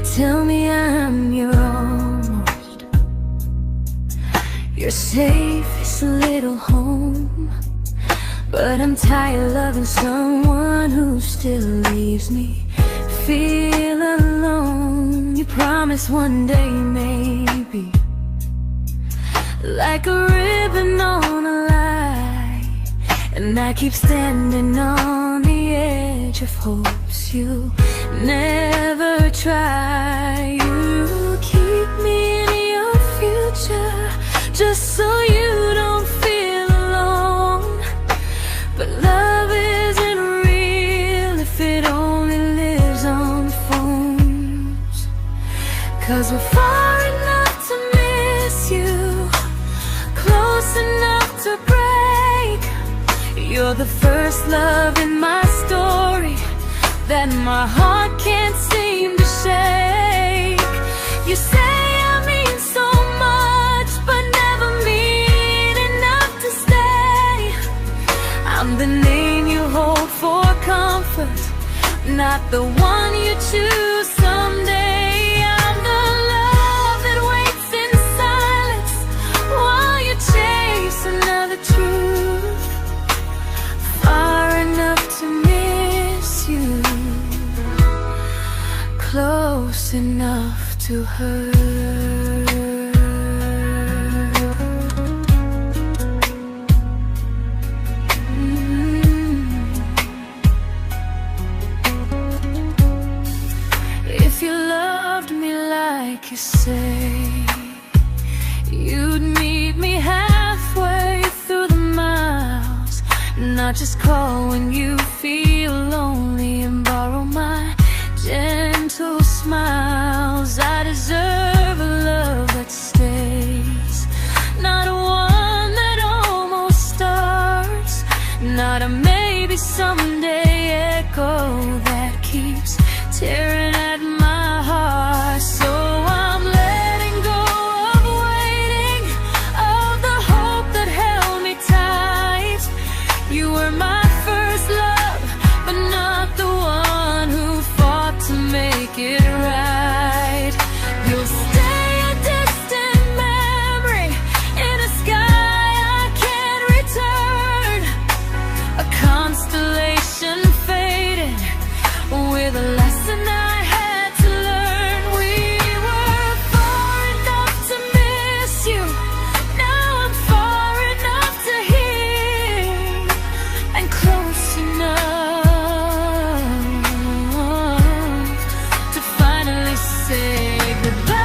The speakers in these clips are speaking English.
tell me I'm your almost, your safest little home. But I'm tired loving someone who still leaves me feel alone. You promise one day maybe, like a ribbon on a line, and I keep standing on the edge of hopes you never try. You keep me in your future just so you don't feel alone. But love isn't real if it only lives on phones. 'Cause we're far enough to miss you, close enough to break. You're the first love in my story that my heart can't seem to shake. You say I mean so much, but never mean enough to stay. I'm the name you hold for comfort, not the one you choose someday. I'm the love that waits in silence while you chase another truth. Far enough to miss you, close enough to hurt. If you loved me like you say, you'd meet me halfway through the miles, not just call when you feel lonely and borrow my gentle smiles. I deserve a love that stays, not a one that almost starts, not a maybe someday echo that keeps tearing at my heart. So I'm letting go of waiting, of the hope that held me tight. You were my first love, but not the one who fought to make it right. You'll stay a distant memory in a sky I can't return, a constellation faded with a lesson I had to learn. We were far enough to miss you, now I'm far enough to hear, and close enough to finally say goodbye.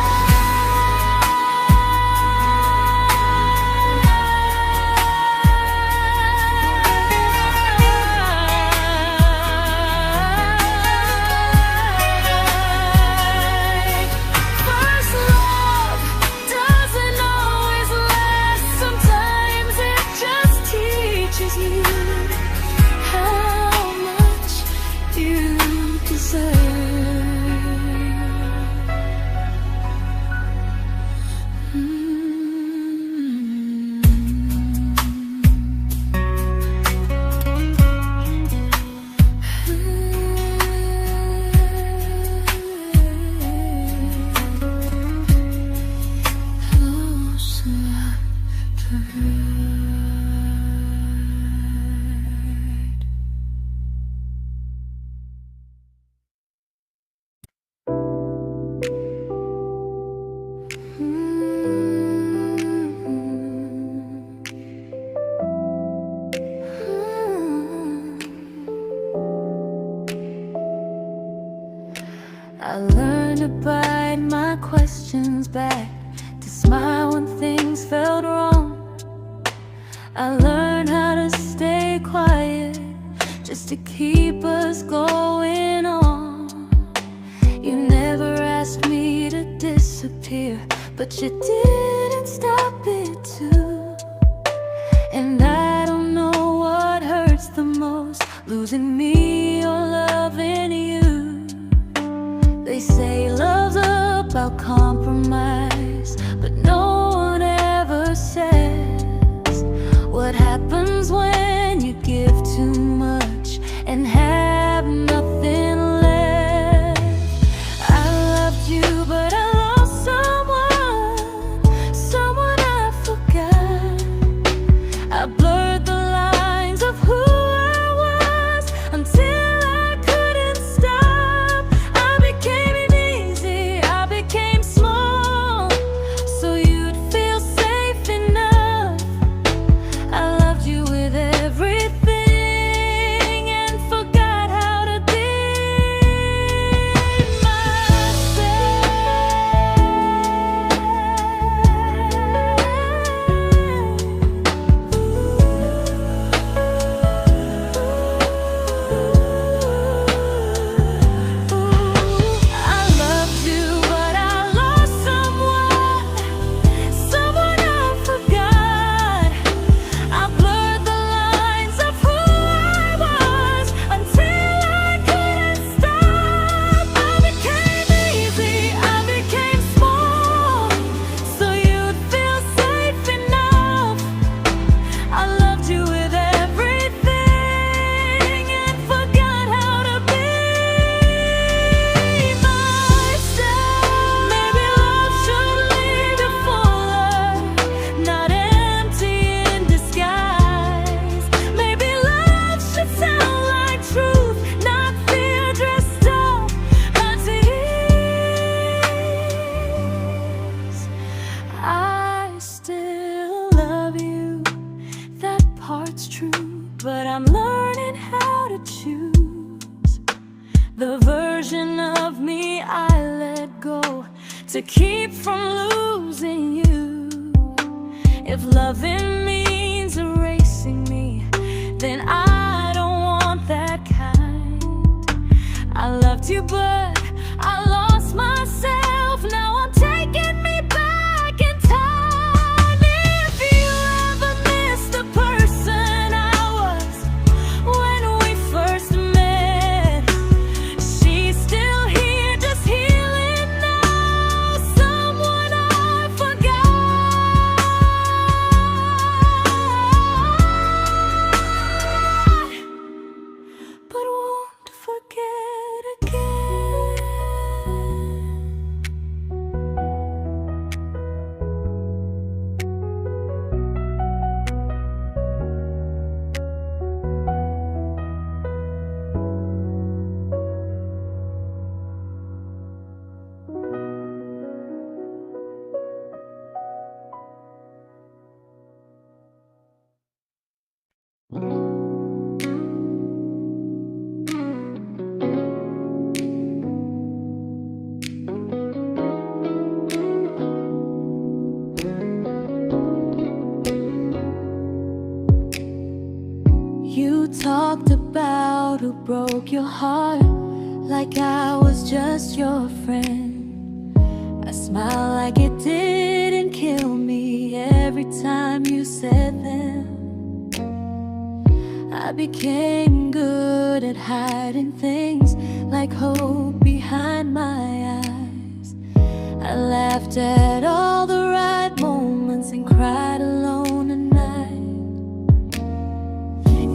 First love doesn't always last, sometimes it just teaches you how much you deserve. Close enough to hurt. I learned to bite my questions back, to smile when things felt wrong. I learned how to stay quiet just to keep us going on. You never asked me to disappear, but you didn't stop it too. And I don't know what hurts the most, losing me or loving you. They say love's about compromise, but no one ever says what happens when you give too much and have nothing left. I loved you to keep from losing you. If loving means erasing me, then I don't want that kind. I loved you, but I lost myself. Now I'm taking me back in time. If you ever missed the person I was when we first met, she's still here, just healing now. Someone I forgot, but won't forget again. You talked about who broke your heart, like I was just your friend. I smiled like it didn't kill me every time you said them. I became good at hiding things like hope behind my eyes. I laughed at all the right moments and cried alone at night.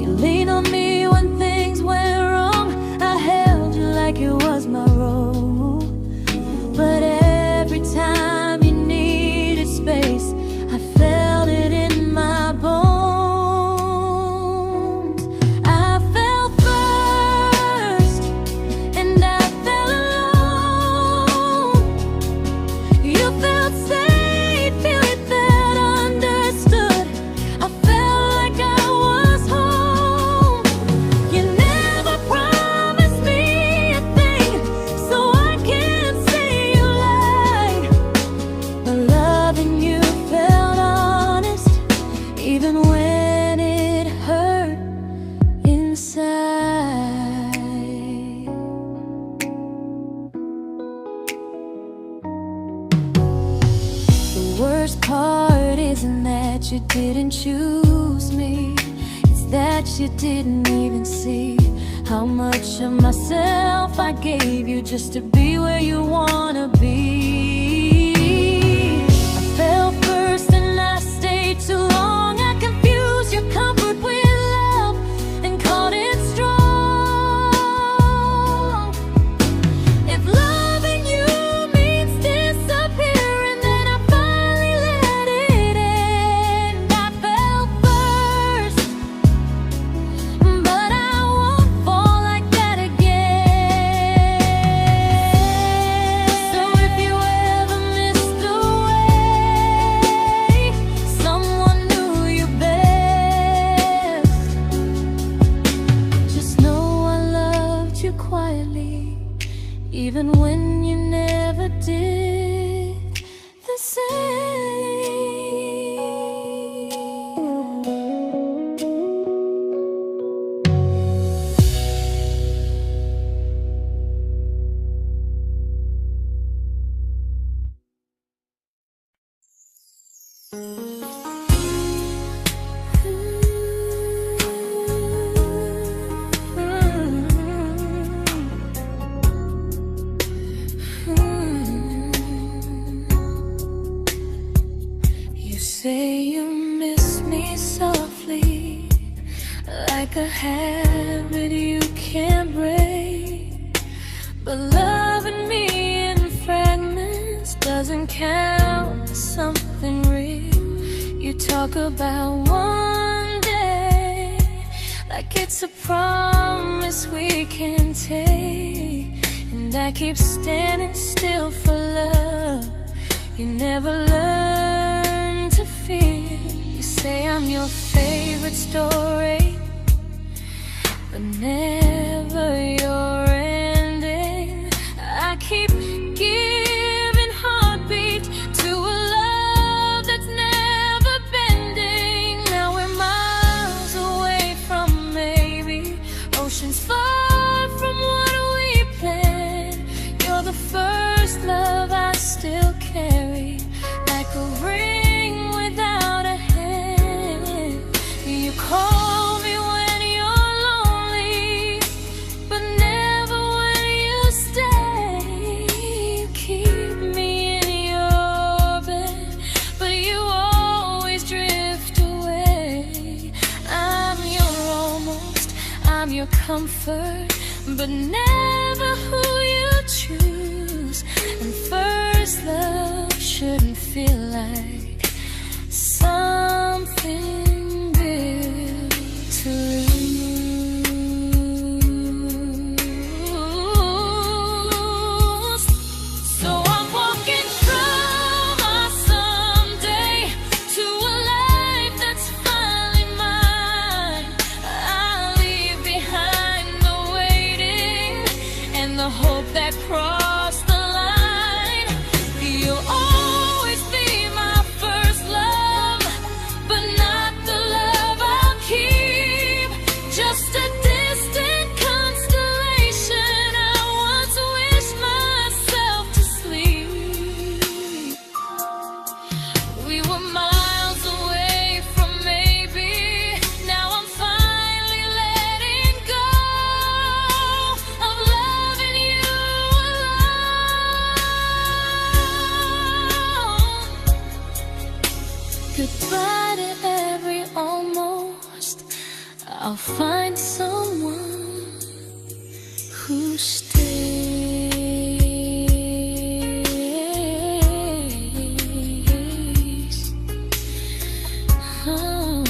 You leaned on me when things went wrong. I held you like it was my role. But every time you needed space, I felt it in my bones. I fell first, and I fell alone. You felt safe, you felt understood. I felt like I was home. You never promised me a thing, so I can't say you lied. But loving you felt honest, even when it hurt inside. The worst part isn't that you didn't choose me, it's that you didn't even see how much of myself I gave you just to be where you wanna be. I fell first and I stayed too long. I confused your comfort with love and called it strong. If loving you means disappearing, then I finally let it end. I fell first, but I won't fall like that again. So if you ever missed a way, someone knew you best, just know I loved you quietly, even when you never did the same. You say you miss me softly, like a habit you can't break. But loving me in fragments doesn't count as something real. You talk about one day like it's a promise we can take, and I keep standing still for love. You never learn to feel. You say I'm your favorite story, but never your ending. I keep giving heart a ring without a hand. You call me when you're lonely, but never when you stay. You keep me in your bed, but you always drift away. I'm your almost, I'm your comfort, but never who you choose. And first love shouldn't feel like something built to lose. So I'm walking from our someday to a life that's finally mine. I'll leave behind the waiting and the hope that crossed the line. You'll always be my first love, but not the love I'll keep. Just a distant constellation I once wished myself to sleep. We were miles away from maybe. Now I'm finally letting go of loving you alone. Goodbye to every almost. I'll find someone who stays. Oh.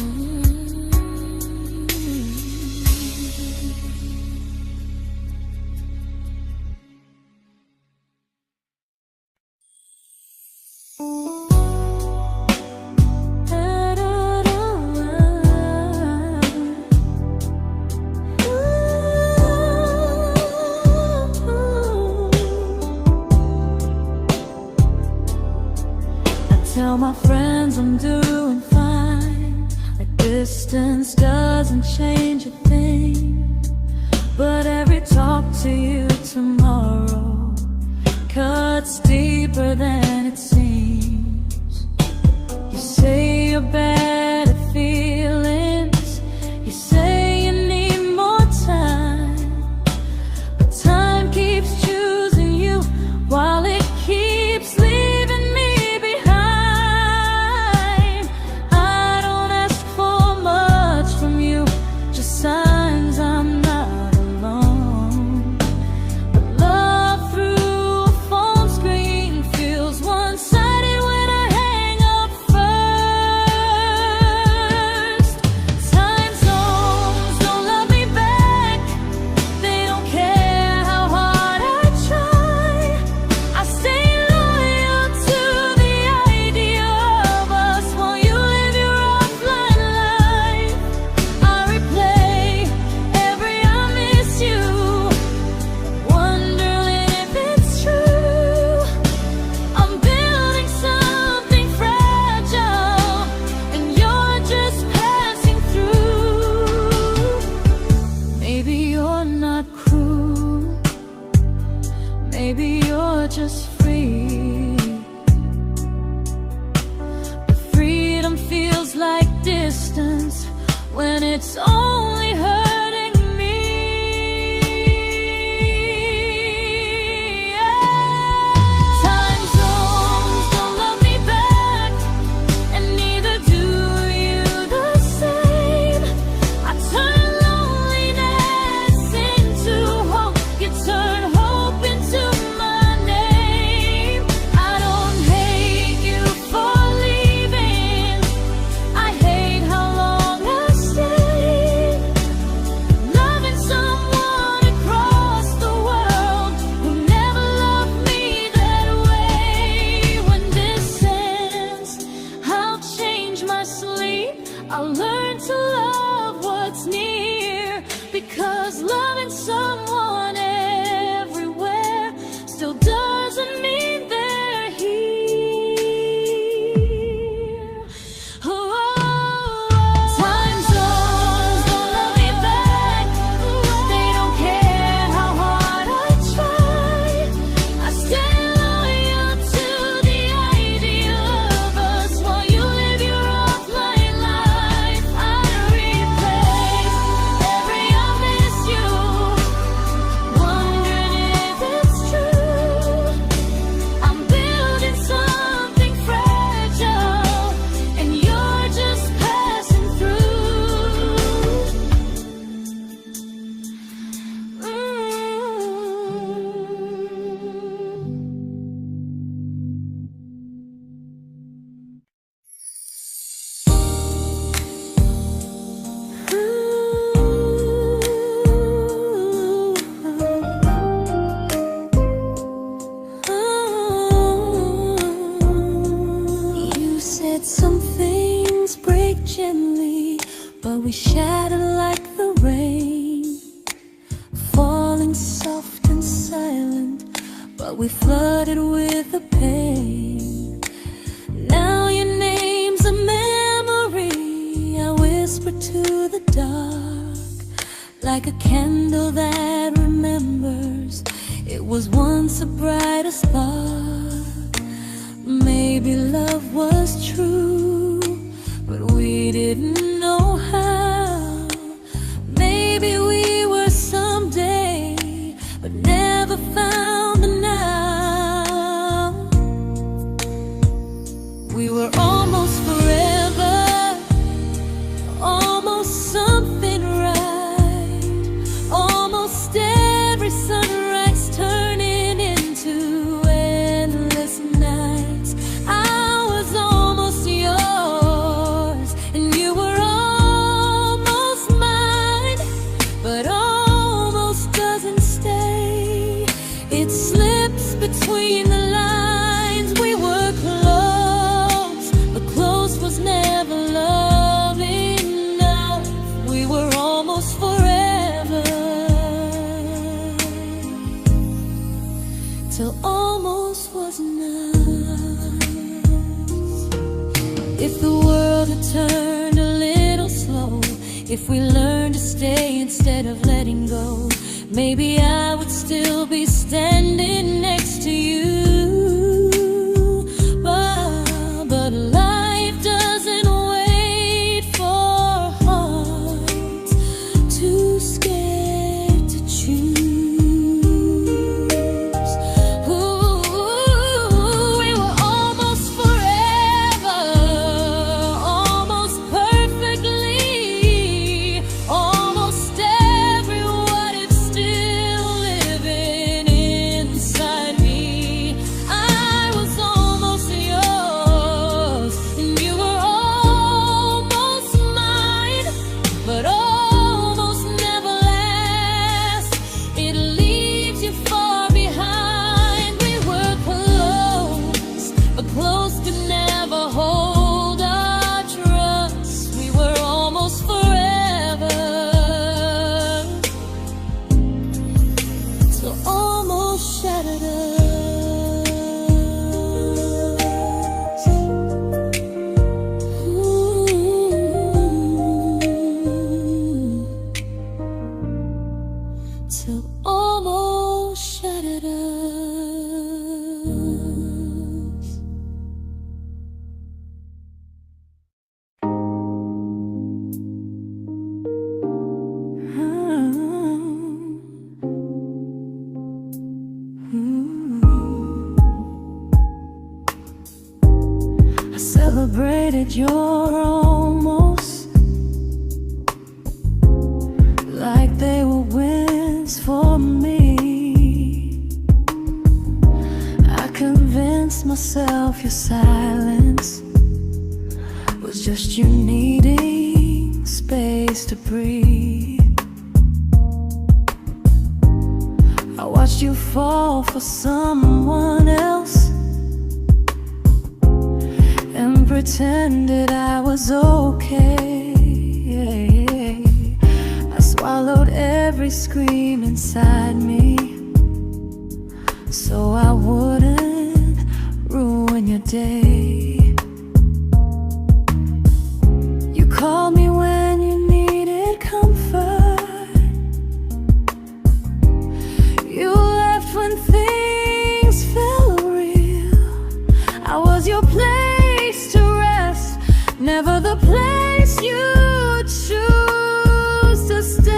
Tell my friends I'm doing fine, like distance doesn't change a thing. But every talk to you tomorrow cuts deeper than it seems. You say you're bad at feelings, you say you need more time, but time keeps choosing you while it keeps leaving me behind. I don't ask for much from you, just signs I'm not alone. But love through a phone screen feels one-sided when I hang up first. we shattered like the rain, falling soft and silent, but we flooded with the pain. Now your name's a memory I whisper to the dark, like a candle that remembers it was once a brighter spark. Maybe love was true, but we didn't know how. Maybe we were someday, but never found the now. We were almost forever, almost something right, almost every sunrise turning into endless nights. I was almost yours, and you were almost mine, but almost doesn't stay. It slips between the lines. We were close, but close was never love enough. We were almost forever, till almost was enough. If the world had turned a little slow, if we learned to stay instead of letting go, maybe I would still be standing next to you. But life doesn't wait for hearts too scared to choose. Ooh, we were almost forever, almost perfectly, almost every what if still living inside me. I was almost yours, and you were almost mine, but almost never lasts. It leaves you far behind. We were close, but close could never hold our trust. We were almost forever, till almost shattered us. Ooh, till almost shattered us. I celebrated your almost like they were wins for me. I convinced myself your silence was just you needing space to breathe. I watched you fall for someone else and pretended I was okay. I swallowed every scream inside me, so I wouldn't ruin your day. You called me when you needed comfort. You left when things felt real. I was your place to rest, never the place you choose to stay.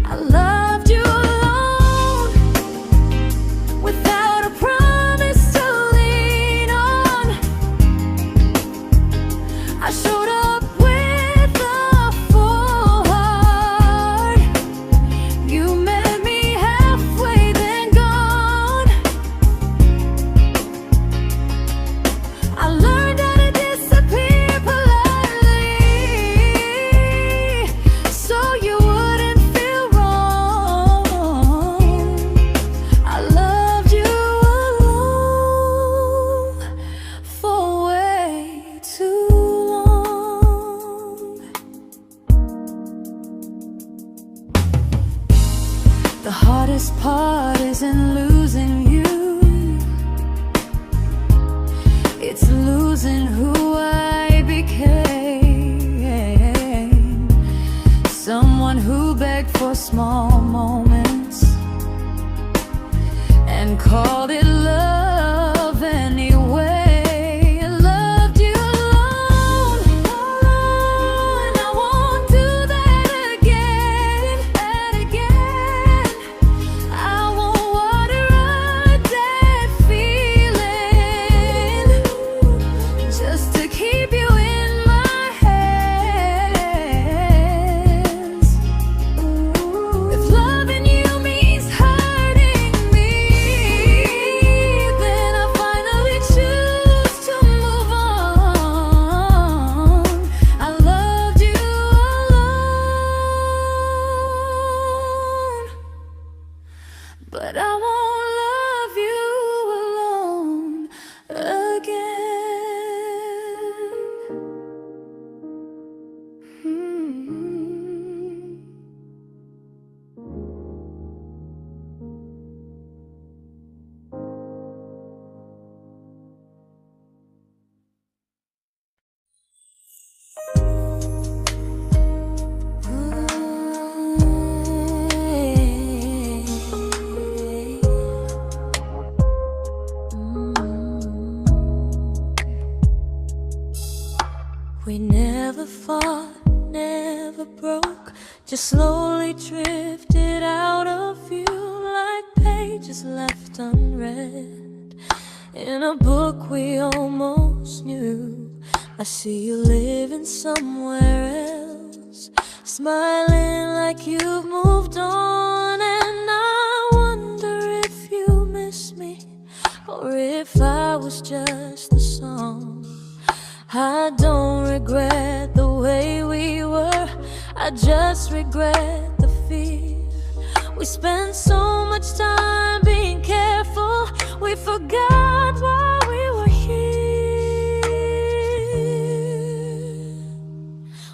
I loved you alone, without a promise. heart isn't losing you, it's losing who I became. Someone who begged for small moments and called it love anyway. Loved you alone, and I won't do that again, and again. I won't water a dead feeling just to keep you in my hands. If loving you means hurting me, then I finally choose to move on. I loved you alone, but I won't love you alone again. We never fought, never broke, just slowly drifted out of view like pages left unread in a book we almost knew. I see you living somewhere else, smiling like you've moved on, and I wonder if you miss me or if I was just a song. I don't regret the way we were, I just regret the fear. We spent so much time being careful, we forgot why we were here.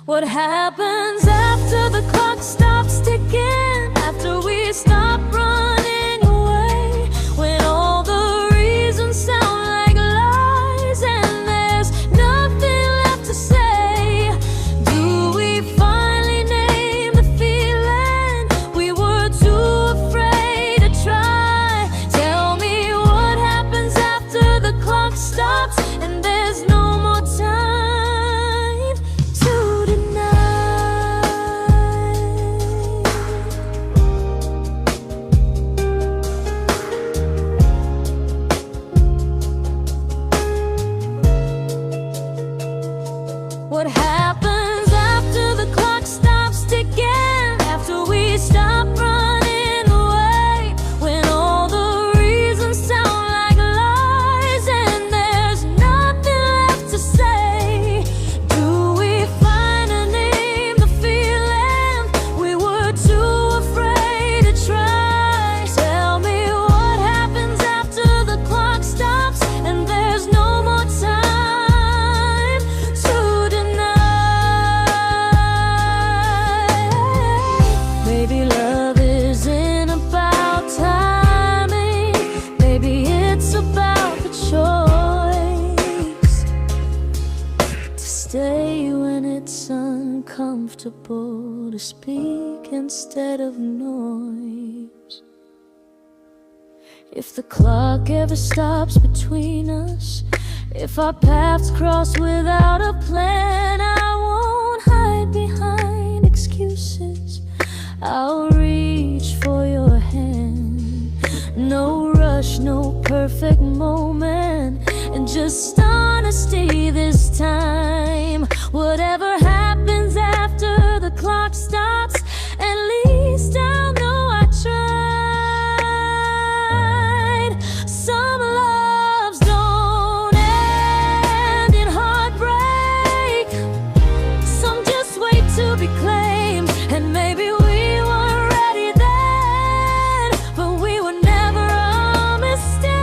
What happens after the clock stops ticking, after we stop running away, when all the reasons sound like lies and there's nothing left to say? Do we finally name the feeling we were too afraid to try? Tell me what happens after the clock stops and there's no more time to deny. What happens after the clock stops ticking, after we stop running away, when all the reasons sound like lies and there's nothing left to say? Do we finally name the feeling we were too afraid to try? Tell me what happens after the clock stops and there's no more time to deny. Maybe love isn't about timing, maybe it's about the choice to stay when it's uncomfortable, to speak instead of noise. If the clock ever stops between us, if our paths cross without a plan, I won't hide behind excuses, I'll reach for your hand. No rush, no perfect moment, and just honesty this time. Whatever happens after the clock stops, at least I'll know I tried. Some loves don't end in heartbreak, some just wait to be claimed, and maybe we weren't ready then, but we were never a mistake.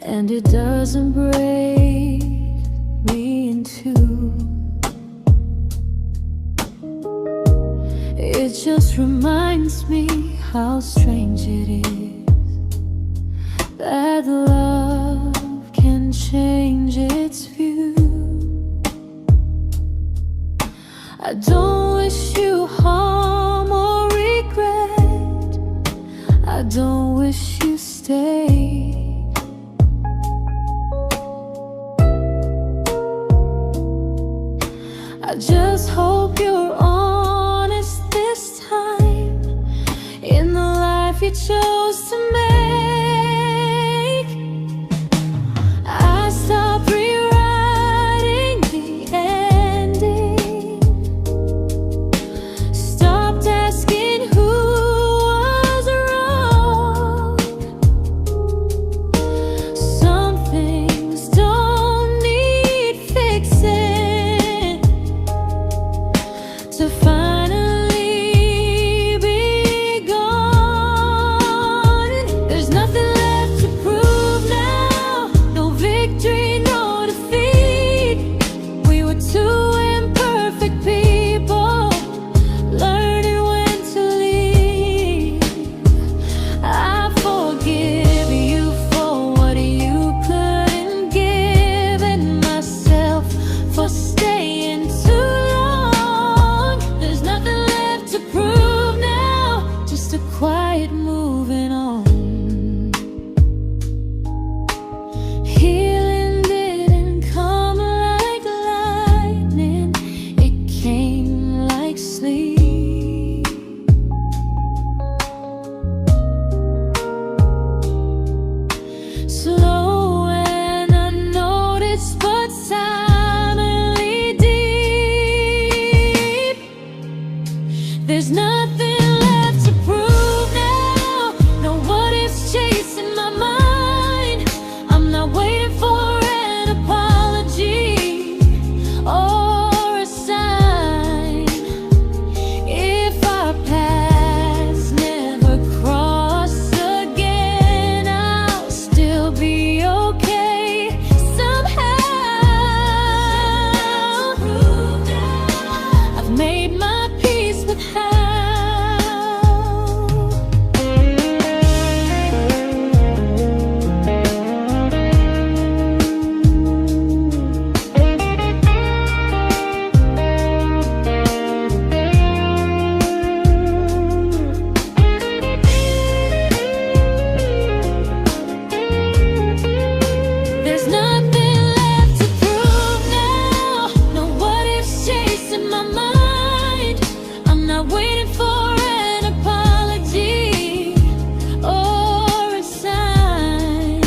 and it doesn't break me in two. It just reminds me how strange it is that love can change its view. I don't wish you harm or regret. I don't wish you stay. I just hope you're honest this time in the life you chose to make. I stopped rewriting the ending, stopped asking who was wrong. Some things don't need fixing to finally be gone. There's nothing left to prove now, no victory, no defeat. We were two imperfect people, learning when to leave. I forgive you for what you couldn't give, and myself for staying too long. There's nothing left to prove now, just a quiet moving on. Healing didn't come like lightning, it came like sleep. Slow and unnoticed, but silently deep. There's nothing left to prove now, no what ifs chasing my mind. I'm not waiting for an apology or a sign. If our paths never cross again, I'll still be okay somehow. I've made my peace with how. There's nothing left to prove now, no what ifs chasing my mind. I'm not waiting for an apology or a sign.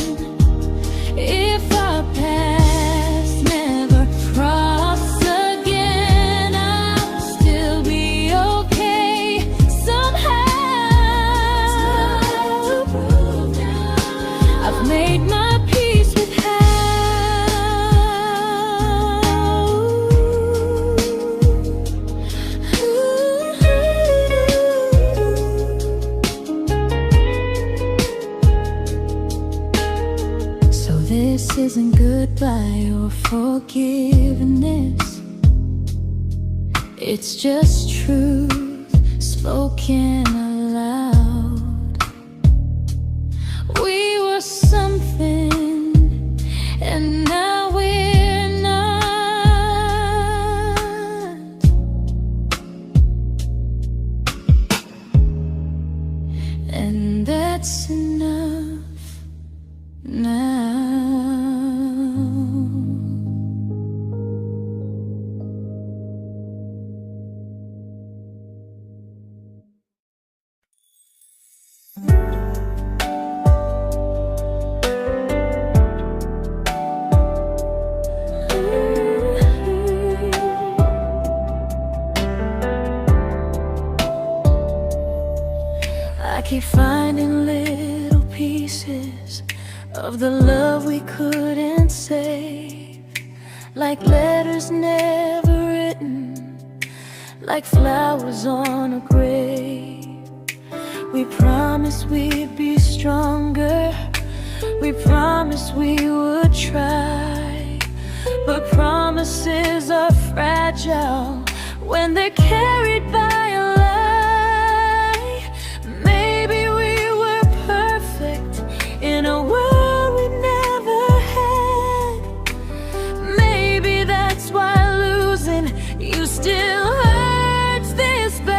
If our paths never cross again, I'll still be okay somehow. I've made my peace with how. So this isn't goodbye or forgiveness, it's just truth spoken aloud. We were something, and now we're not. And that's enough now. I keep finding little pieces of the love we couldn't save, like letters never written, like flowers on a grave. We promised we'd be stronger, We promised we would try, but promises are fragile when they're carried by a lie. Maybe we were perfect in a world we never had. Maybe that's why losing you still hurts this bad.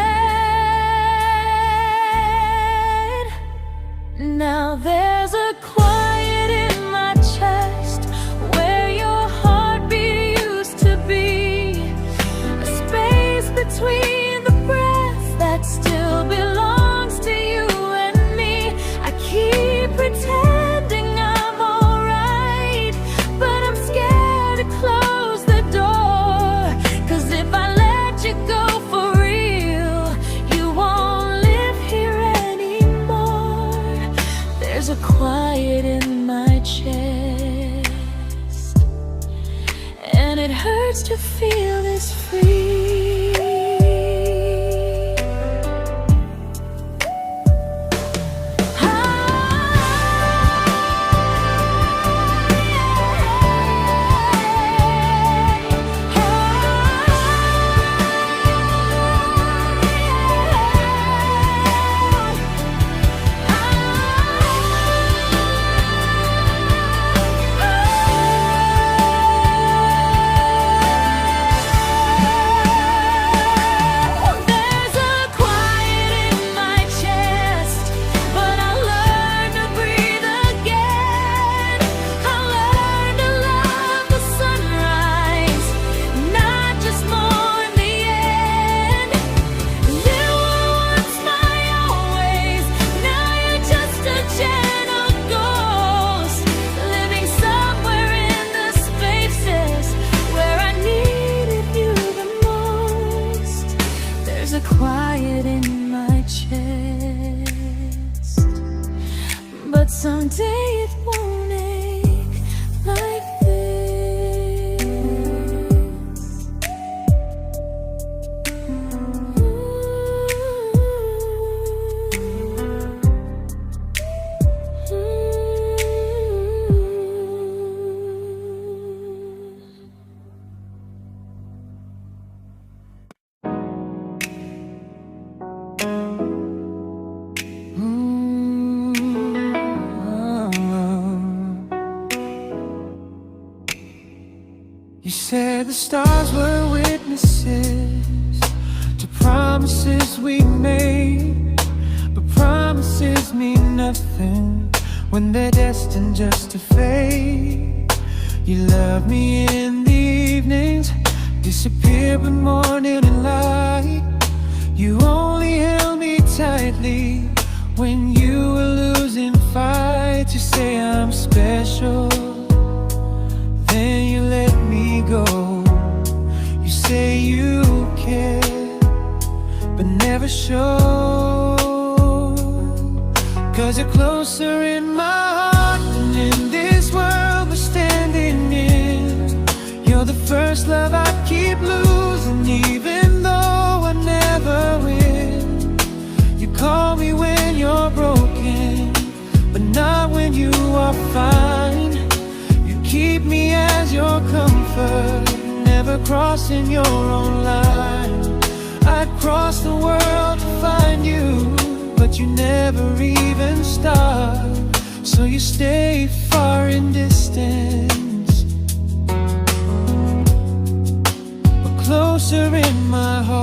Now there's a quiet in my chest where your heartbeat used to be, a space between the breaths that still belongs to you and me. I keep pretending I'm alright, but I'm scared to close the door, 'cause if I let you go for real, you won't live here anymore. There's a quiet in my chest, and it hurts to feel this free. Quiet in my chest, but someday it won't ache like this. You said the stars were witnesses to promises we made, but promises mean nothing when they're destined just to fade. You love me in the evenings, disappear when morning and light. You only held me tightly when you were losing fights. You say I'm special, then you let me go. You say you care, but never show, 'cause you're closer in my heart than in this world we're standing in. You're the first love I keep losing, even though I never win. You call me when you're broken, but not when you are fine. Keep me as your comfort, never crossing your own line. I'd cross the world to find you, but you never even start. So you stay far in distance, but closer in my heart.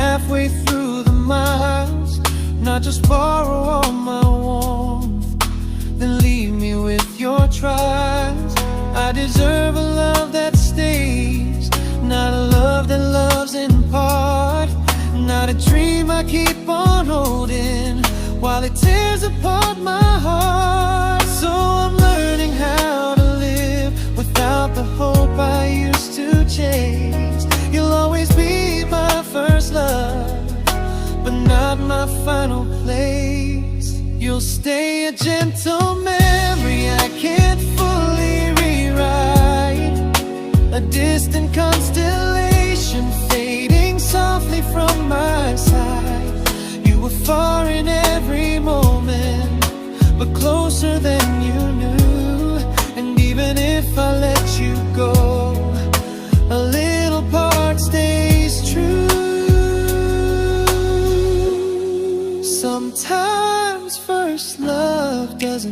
Halfway through the miles, not just borrow all my warmth, then leave me with your trials. I deserve a love that stays, not a love that loves in part, not a dream I keep on holding while it tears apart my heart. So I'm learning how to live without the hope I used to chase. You'll always be my first love, but not my final place. You'll stay a gentle memory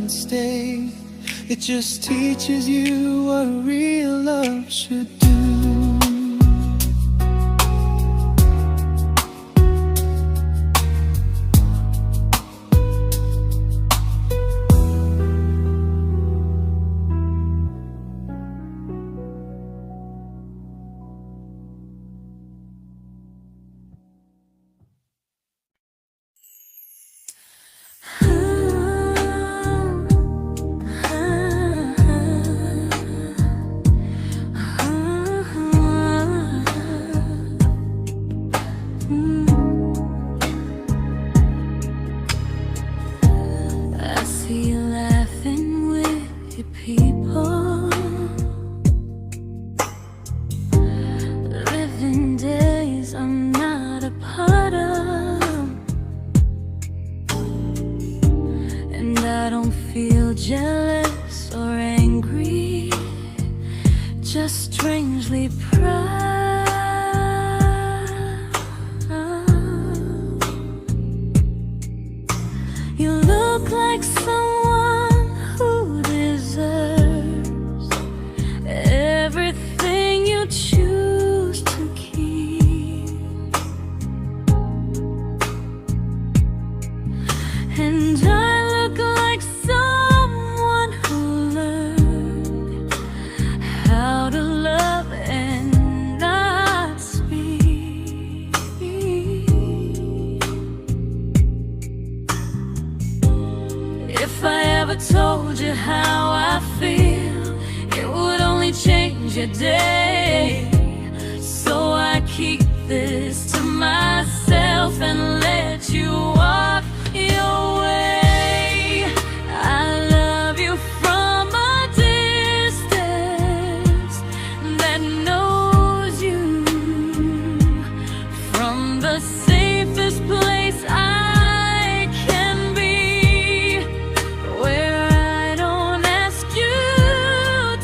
doesn't stay. It just teaches you what real love should do. Jealous or angry, just strangely proud. You look like someone who deserves everything you choose to keep. And I look like someone who learned how to love and not speak. If I ever told you how I feel, it would only change your day. So I keep this to myself and let you walk your way. I love you from a distance that knows you, from the safest place I can be, where I don't ask you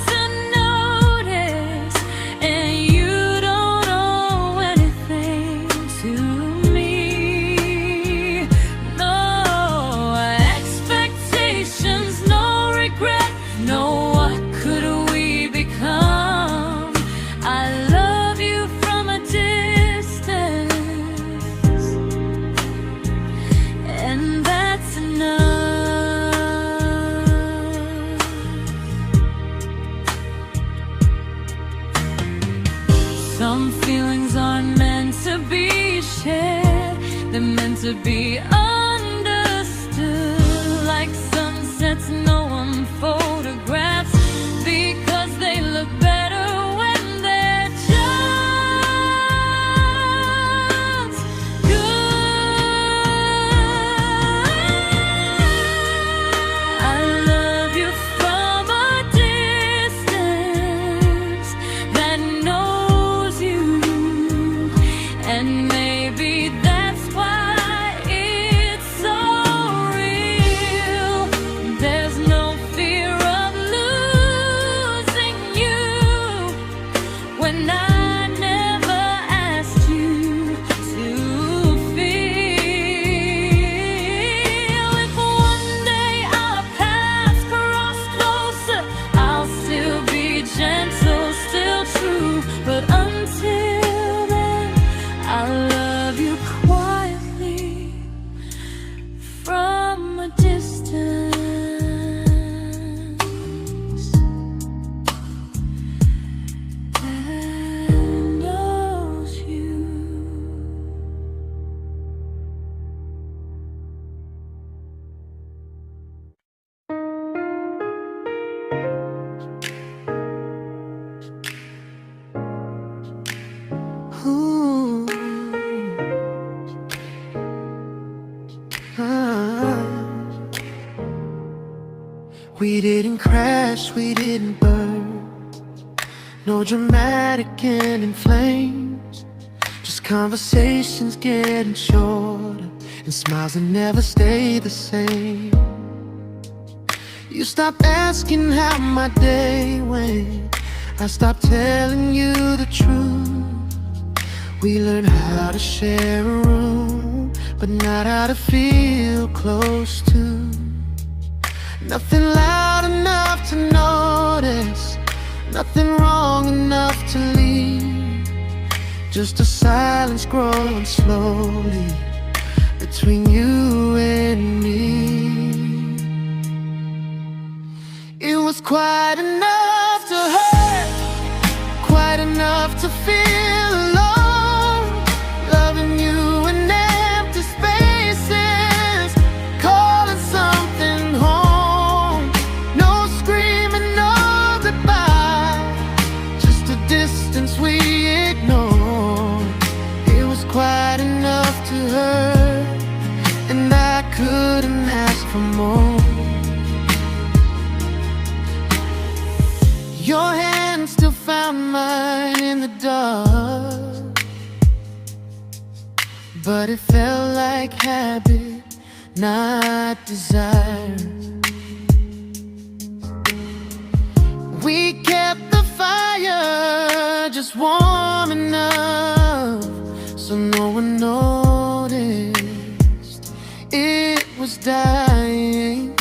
to notice and you don't owe anything to me. No expectations, no regret, no what could we become. I love you from a distance, and that's enough. Some feelings aren't meant to be shared, they're meant to be understood, like sunsets no one photographs, because they look better when they're just good. I love you from a distance that knows you, and maybe that's why it's so real. There's no fear of losing you when I never asked you to feel. If one day our paths cross closer, I'll still be gentle, still true. But until then, I love you quietly from a distance that knows you. Ooh. Ah. We didn't crash, we didn't burn, no dramatic end in flames, just conversations getting shorter and smiles that never stay the same. You stopped asking how my day went, I stopped telling you the truth. We learned how to share a room, but not how to feel close to. Nothing loud enough to notice, nothing wrong enough to leave. Just a silence growing slowly between you and me. It was quite enough to hurt, quite enough to feel alone. Loving you in empty spaces, calling something home. No screaming, no goodbye, just a distance we ignored. It was quite enough to hurt, and I couldn't ask for more. Your hand still found mine in the dark, but it felt like habit, not desire. We kept the fire just warm enough so no one noticed it was dying.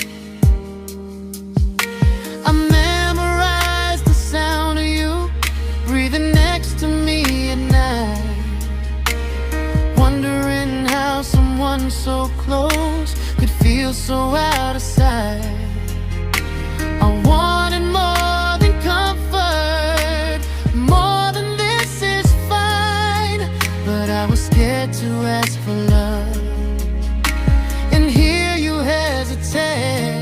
I memorized the sound of you breathing next to me at night, wondering how someone so close could feel so out of sight. I wanted more than comfort, more than this is fine, but I was scared to ask for love, and here you hesitate.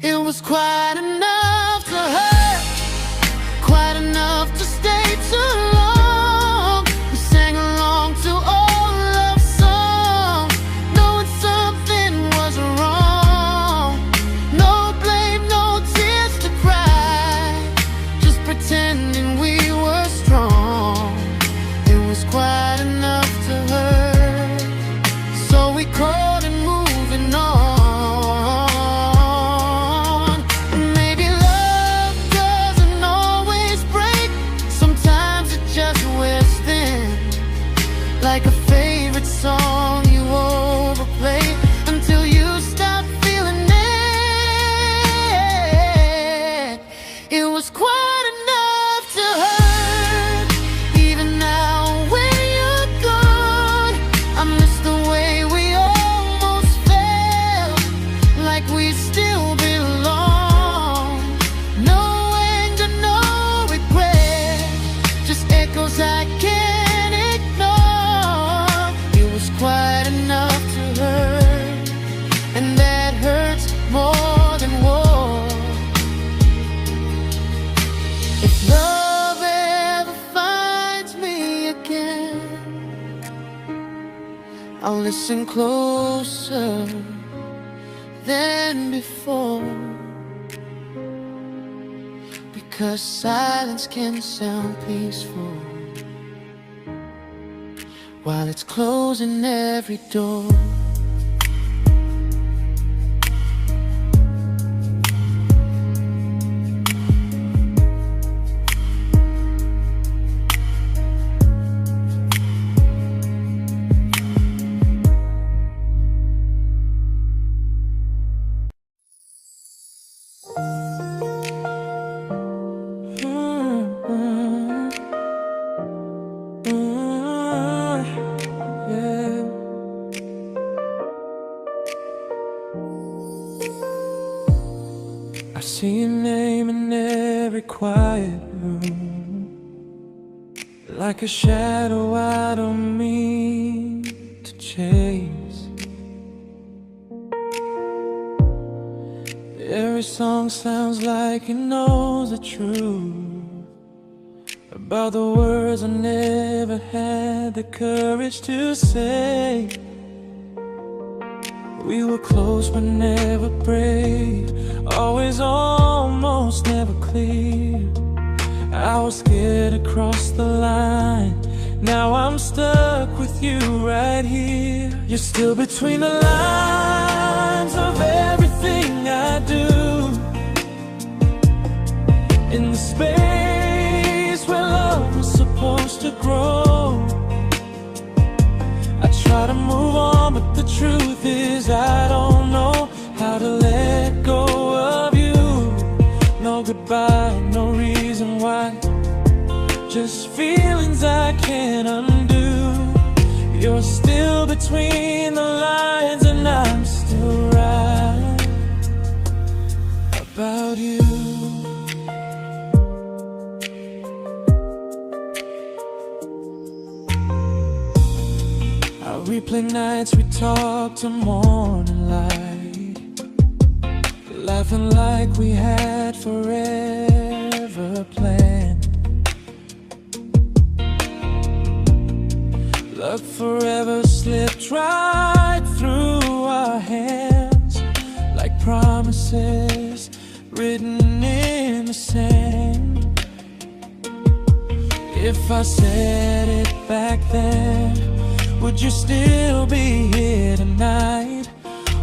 It was quite enough to hurt, quite enough to stay too long. We sang along to old love songs, knowing something was wrong. No blame, no tears to cry, just pretending we were strong. It was quite enough to hurt, so we called and moving on. Maybe love doesn't always break, sometimes it just wears thin, like a favorite song you overplay until you stop feeling it. It was quite enough to hurt, even now when you're gone. I miss the way we almost felt, like we still belong. No anger, no regret, just echoes I can't ignore. It was quite enough to hurt, and that hurts more than war. If love ever finds me again, I'll listen closer than before, because silence can sound peaceful while it's closing every door. I see your name in every quiet room, like a shadow I don't mean to chase. Every song sounds like it knows the truth about the words I never had the courage to say. We were close but never brave, always almost never clear. I was scared to cross the line, now I'm stuck with you right here. You're still between the lines of everything I do, in the space where love was supposed to grow. I try to move on, but the truth is I don't know between the lines, and I'm still right about you. I replay nights we talk to morning light, laughing like we had forever planned. Luck forever slipped right through our hands, like promises written in the sand. If I said it back then, would you still be here tonight?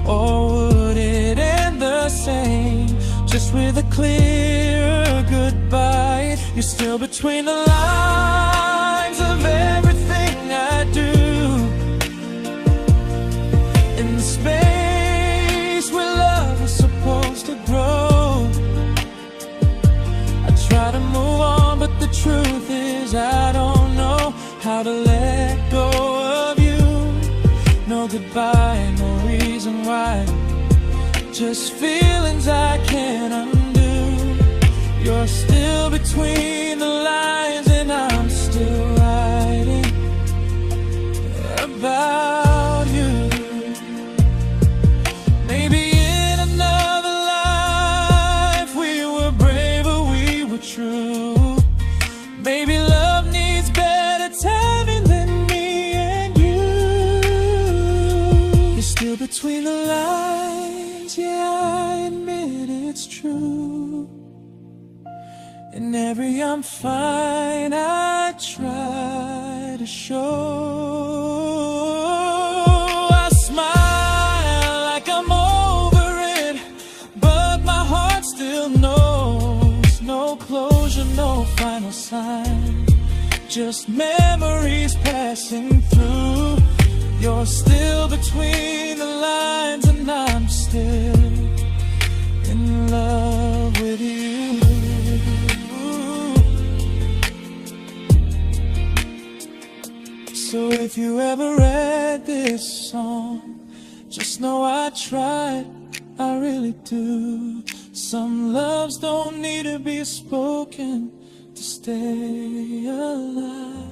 Or would it end the same, just with a clear goodbye? You're still between the lines of everything I do, in the space where love is supposed to grow. I try to move on, but the truth is I don't know how to let go of you. No goodbye, no reason why, just feelings I can't undo. You're still between the lines, and I'm still writing about you. Maybe in another life we were braver, we were true. Maybe love needs better timing than me and you. You're still between the lines, yeah, I admit it's true. In every I'm fine I try to show. I smile like I'm over it, but my heart still knows. No closure, no final sign, just memories passing through. You're still between the lines, and I'm still in love with you. So if you ever read this song, just know I tried, I really do. Some loves don't need to be spoken to stay alive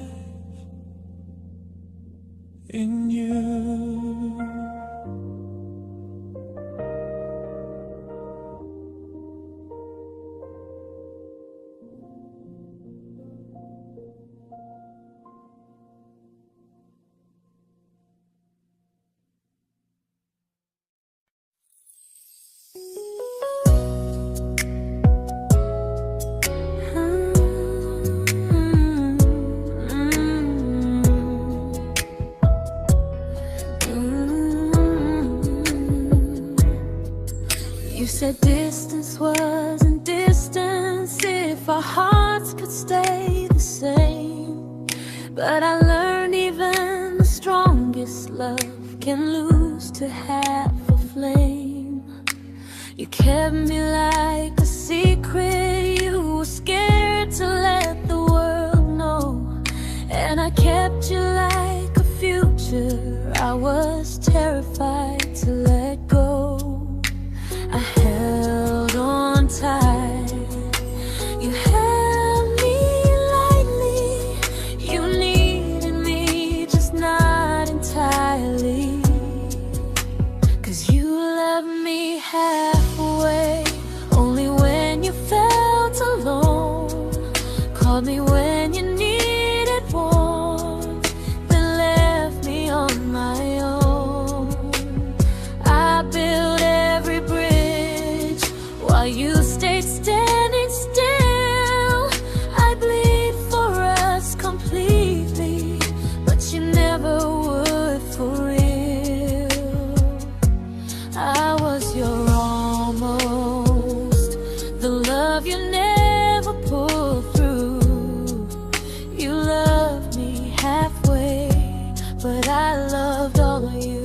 in you. You said distance wasn't distance if our hearts could stay the same. But I learned even the strongest love can lose to half a flame. You kept me like a secret you were scared to let the world know. And I kept you like a future I was terrified to let go. I held on tight, you held me lightly. You needed me, just not entirely. 'Cause you loved me halfway, only when you felt alone. Called me when you needed warmth, then left me on my own. I built every bridge while you stayed standing still. I bleed for us completely, but you never would for real. I was your almost, the love you never pulled through. You loved me halfway, but I loved all of you.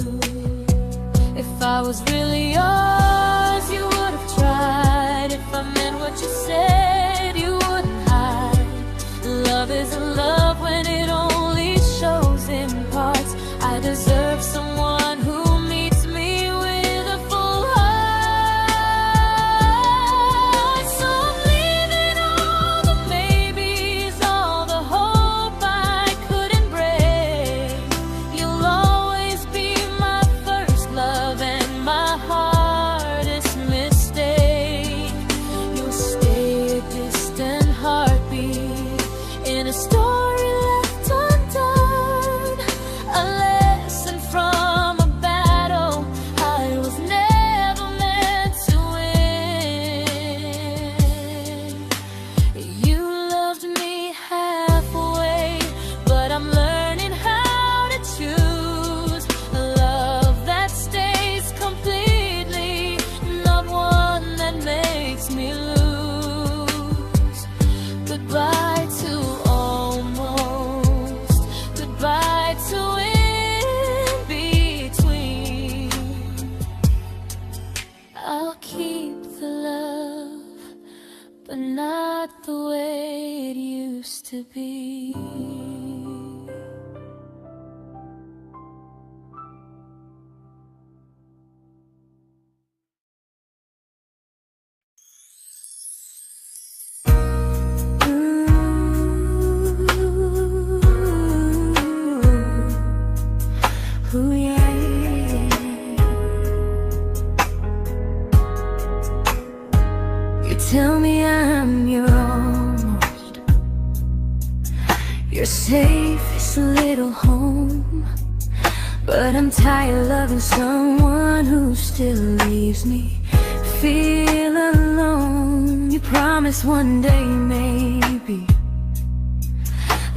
If I was really yours, you would have tried. If I meant what you said, you wouldn't hide. Love isn't love when it only shows in parts. I deserve someone but not the way it used to be. Ooh, yeah, yeah. You tell me I'm your almost, your safest little home, but I'm tired loving someone who still leaves me feel alone. You promise one day maybe,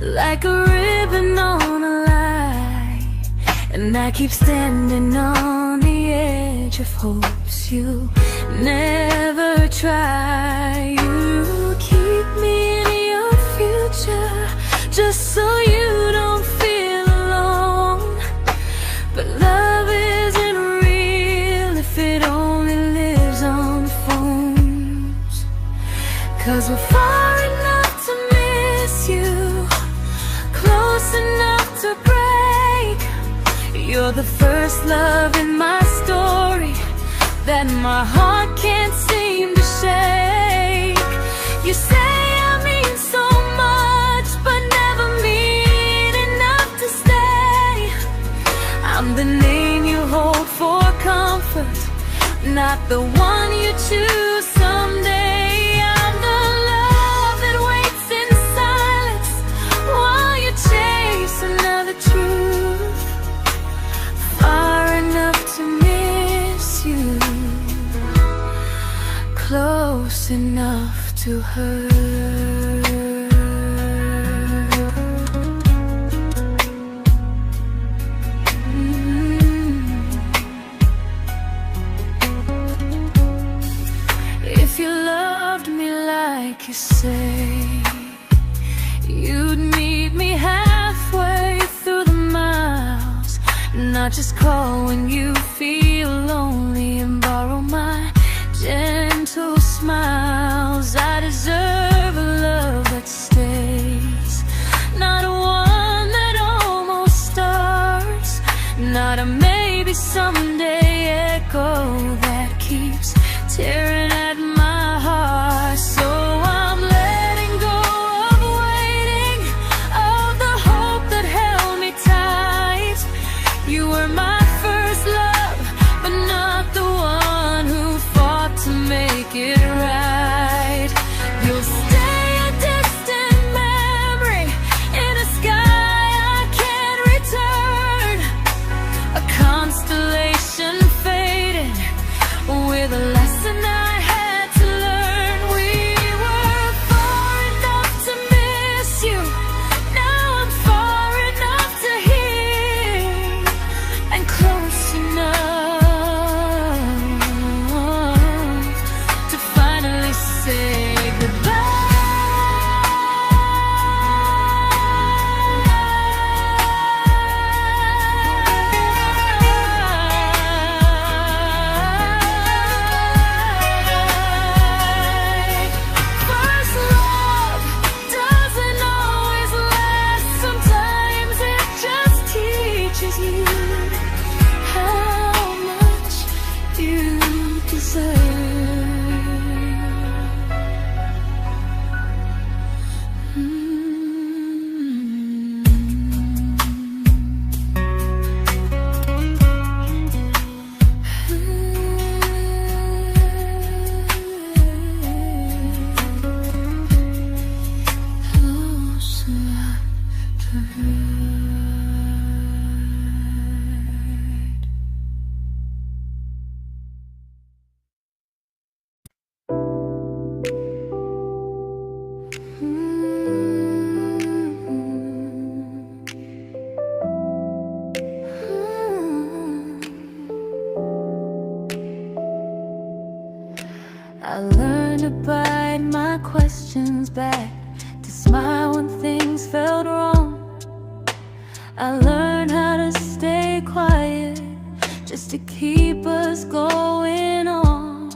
like a ribbon on a line, and I keep standing on the edge of hopes you never try. You keep me in your future just so you don't feel alone. But love isn't real if it only lives on phones. 'Cause we're far enough to miss you, close enough to break. You're the first love in my story that my heart can't seem to shake. You say I mean so much, but never mean enough to stay. I'm the name you hold for comfort, not the one you choose someday. I'm the love that waits in silence while you chase another truth. Far enough to miss you, close enough to hurt. If you loved me like you say, you'd meet me halfway through the miles, not just call when you feel lonely and borrow my gentle smiles. I deserve a love that stays, not one that almost starts, not a maybe someday echo that keeps tearing at my heart. So I'm letting go of waiting, of the hope that held me tight. You were my first love, but not the one who fought to make it right. You'll stay a distant memory in a sky I can't return, a constellation fading with a lesson I had to learn. We were far enough to miss you, now I'm far enough to hear, and close enough to finally say first love doesn't always last. Sometimes it just teaches you how much you deserve. Close enough to hurt. I learned to bite my questions back, to smile when things felt wrong. I learned how to stay quiet just to keep us going on.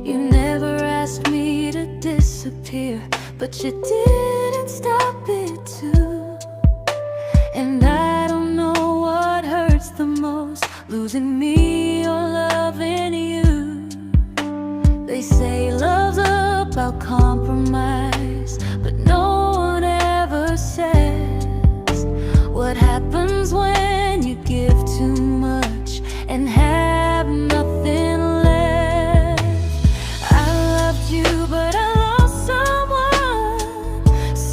You never asked me to disappear, but you didn't stop it too. And I don't know what hurts the most, losing me or loving you. They say love's about compromise, but no one ever says what happens when you give too much and have nothing left. I loved you, but I lost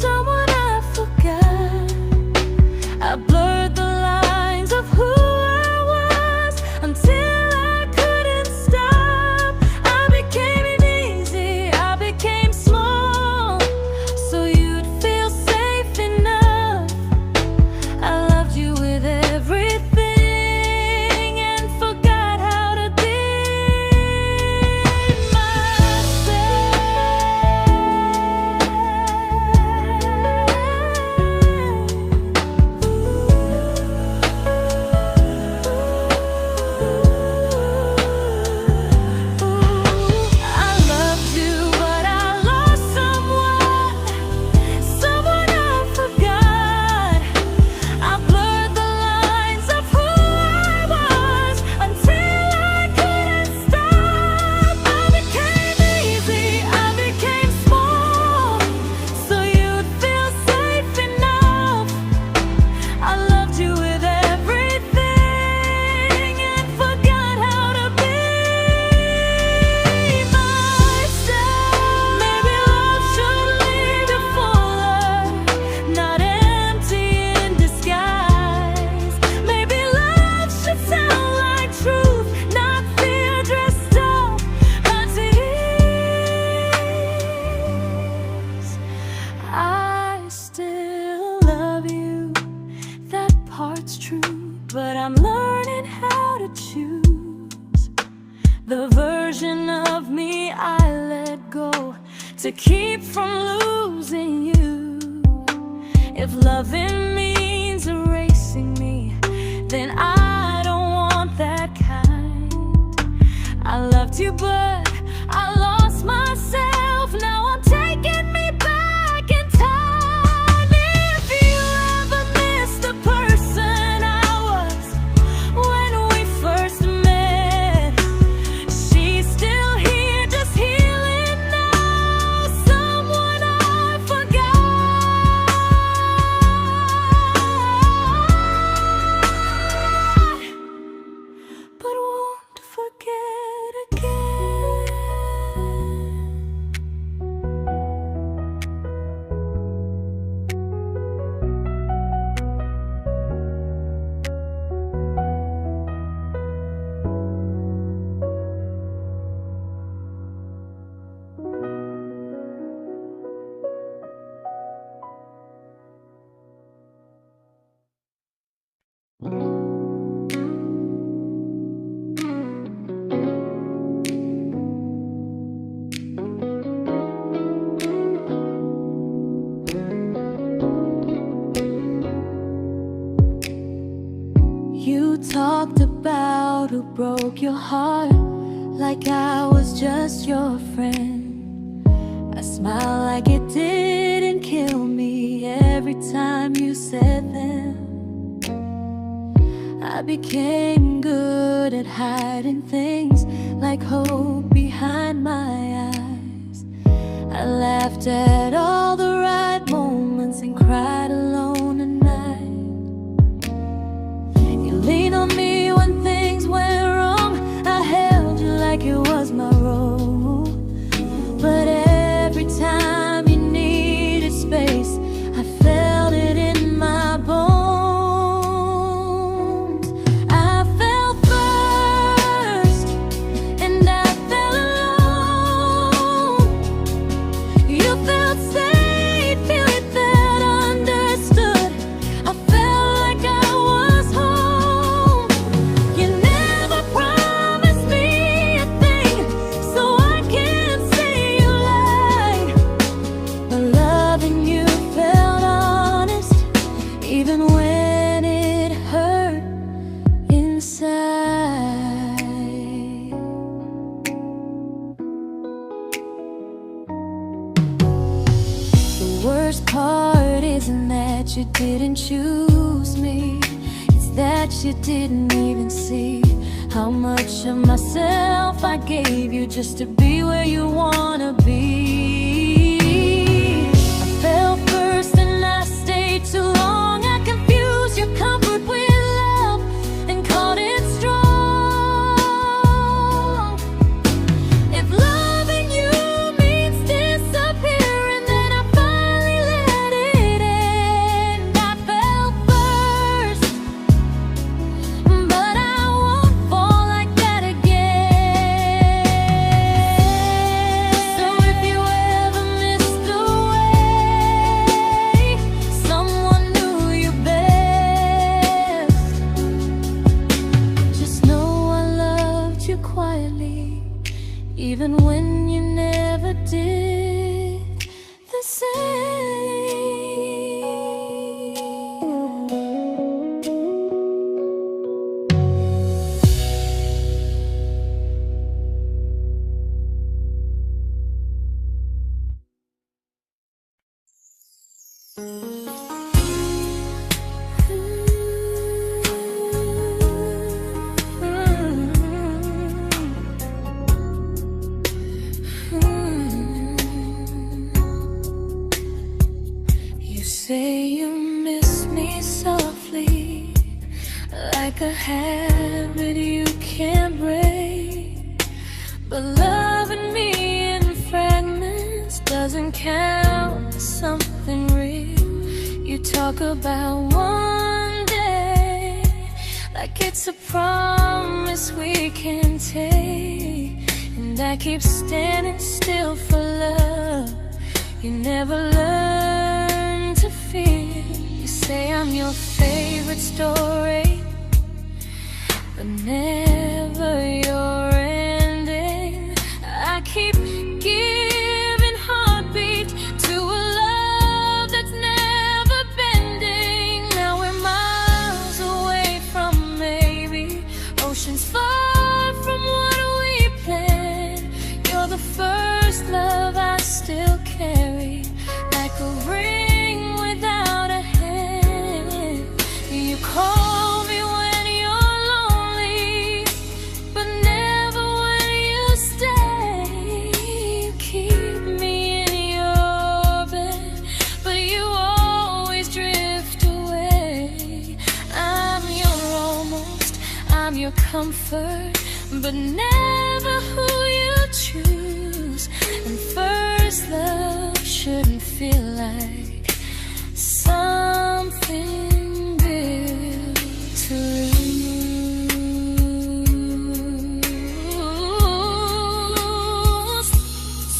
someone I forgot. I blurred the lines of who I was until I couldn't stop. I became easy, I became small, so you'd feel safe enough. I loved you with everything and forgot how to be but I'm learning how to choose the version of me I let go to keep from losing you. If loving means erasing me, then I don't want that kind. I loved you, but I lost myself. Now I'm taking me back in time. If you ever miss the person I was when we first met, she's still here, just healing now. Someone I forgot, but won't forget again. You talked about who broke your heart, like I was just your friend. I smile like it didn't kill me every time you said them. I became good at hiding things like hope behind my eyes. I laughed at all the right moments and cried alone at night. You leaned on me when things went wrong. I held you like it was my role. But every time you needed space, I felt it in my bones. I fell first, and I fell alone. You felt safe. worst part isn't that you didn't choose me, it's that you didn't even see how much of myself I gave you just to be where you wanna be. I fell first and I stayed too long. I confused your comfort with love and called it strong. If loving you means disappearing, then I finally let it end. I fell first, but I won't fall like that again. So if you ever missed the way someone knew you best, just know I loved you quietly, even when you never did the same. You say you miss me softly, like a habit you can't break. But loving me in fragments doesn't count as something real. You talk about one day like it's a promise we can take, and I keep standing still for love. You never learn to feel. You say I'm your favorite story, but never your ending. I keep giving heartbeat to a love that's never bending. Now we're miles away from maybe oceans far from what we planned. You're the first love I still carry, like a ring without a hand. You call me when you're lonely, but never when you stay. You keep me in your bed, but you always drift away. I'm your almost, I'm your comfort, but never who you choose. And first love shouldn't feel like something built to lose.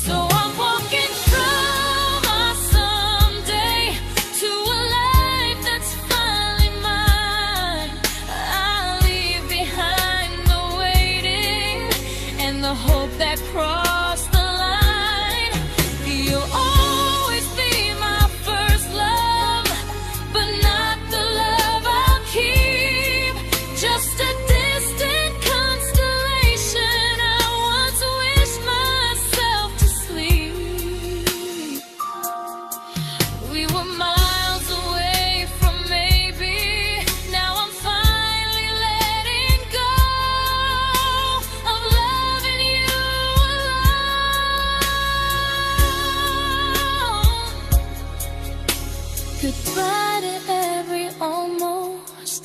So I'm walking from my someday to a life that's finally mine. I'll leave behind the waiting and the hope that crossed the line. You'll always be my first love, but not the love I'll keep. Just a distant constellation I once wished myself to sleep. We were miles away from maybe. Now I'm finally letting go of loving you alone. Goodbye to every almost.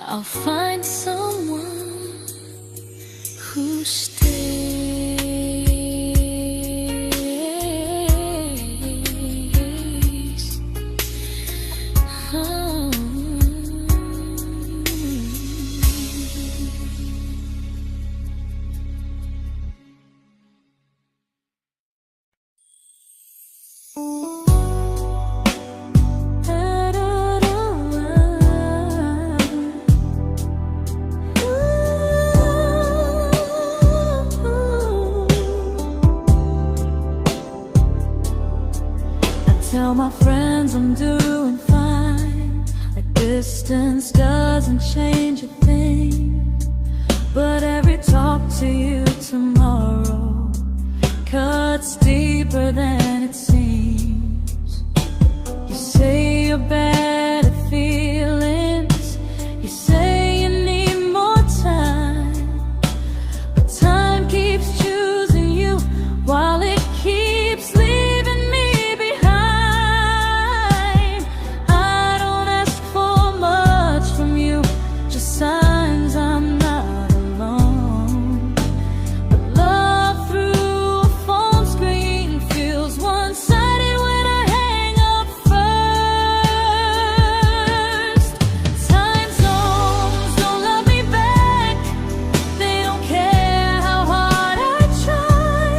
I'll find someone who stays. Oh. Tell my friends I'm doing fine, that distance doesn't change a thing. But every talk to you tomorrow cuts deeper than it seems. your better feelings. You say you need more time, but time keeps choosing you while it keeps leaving me behind. I don't ask for much from you, just signs I'm not alone. But love through a phone screen feels one-sided when I hang up first. Time zones don't love me back, they don't care how hard I try.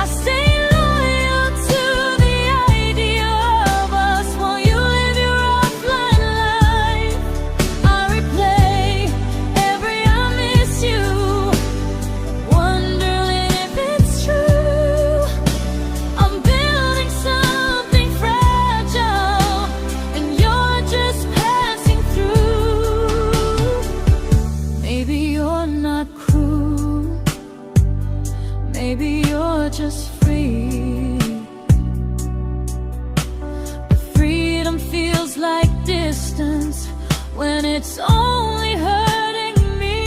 I stay loyal to the idea of us while you live your offline life. I replay every I miss you, wondering if it's true. I'm building something fragile, and you're just passing through. Maybe you're not cruel, maybe you're just free. But freedom feels like distance when it's only hurting me.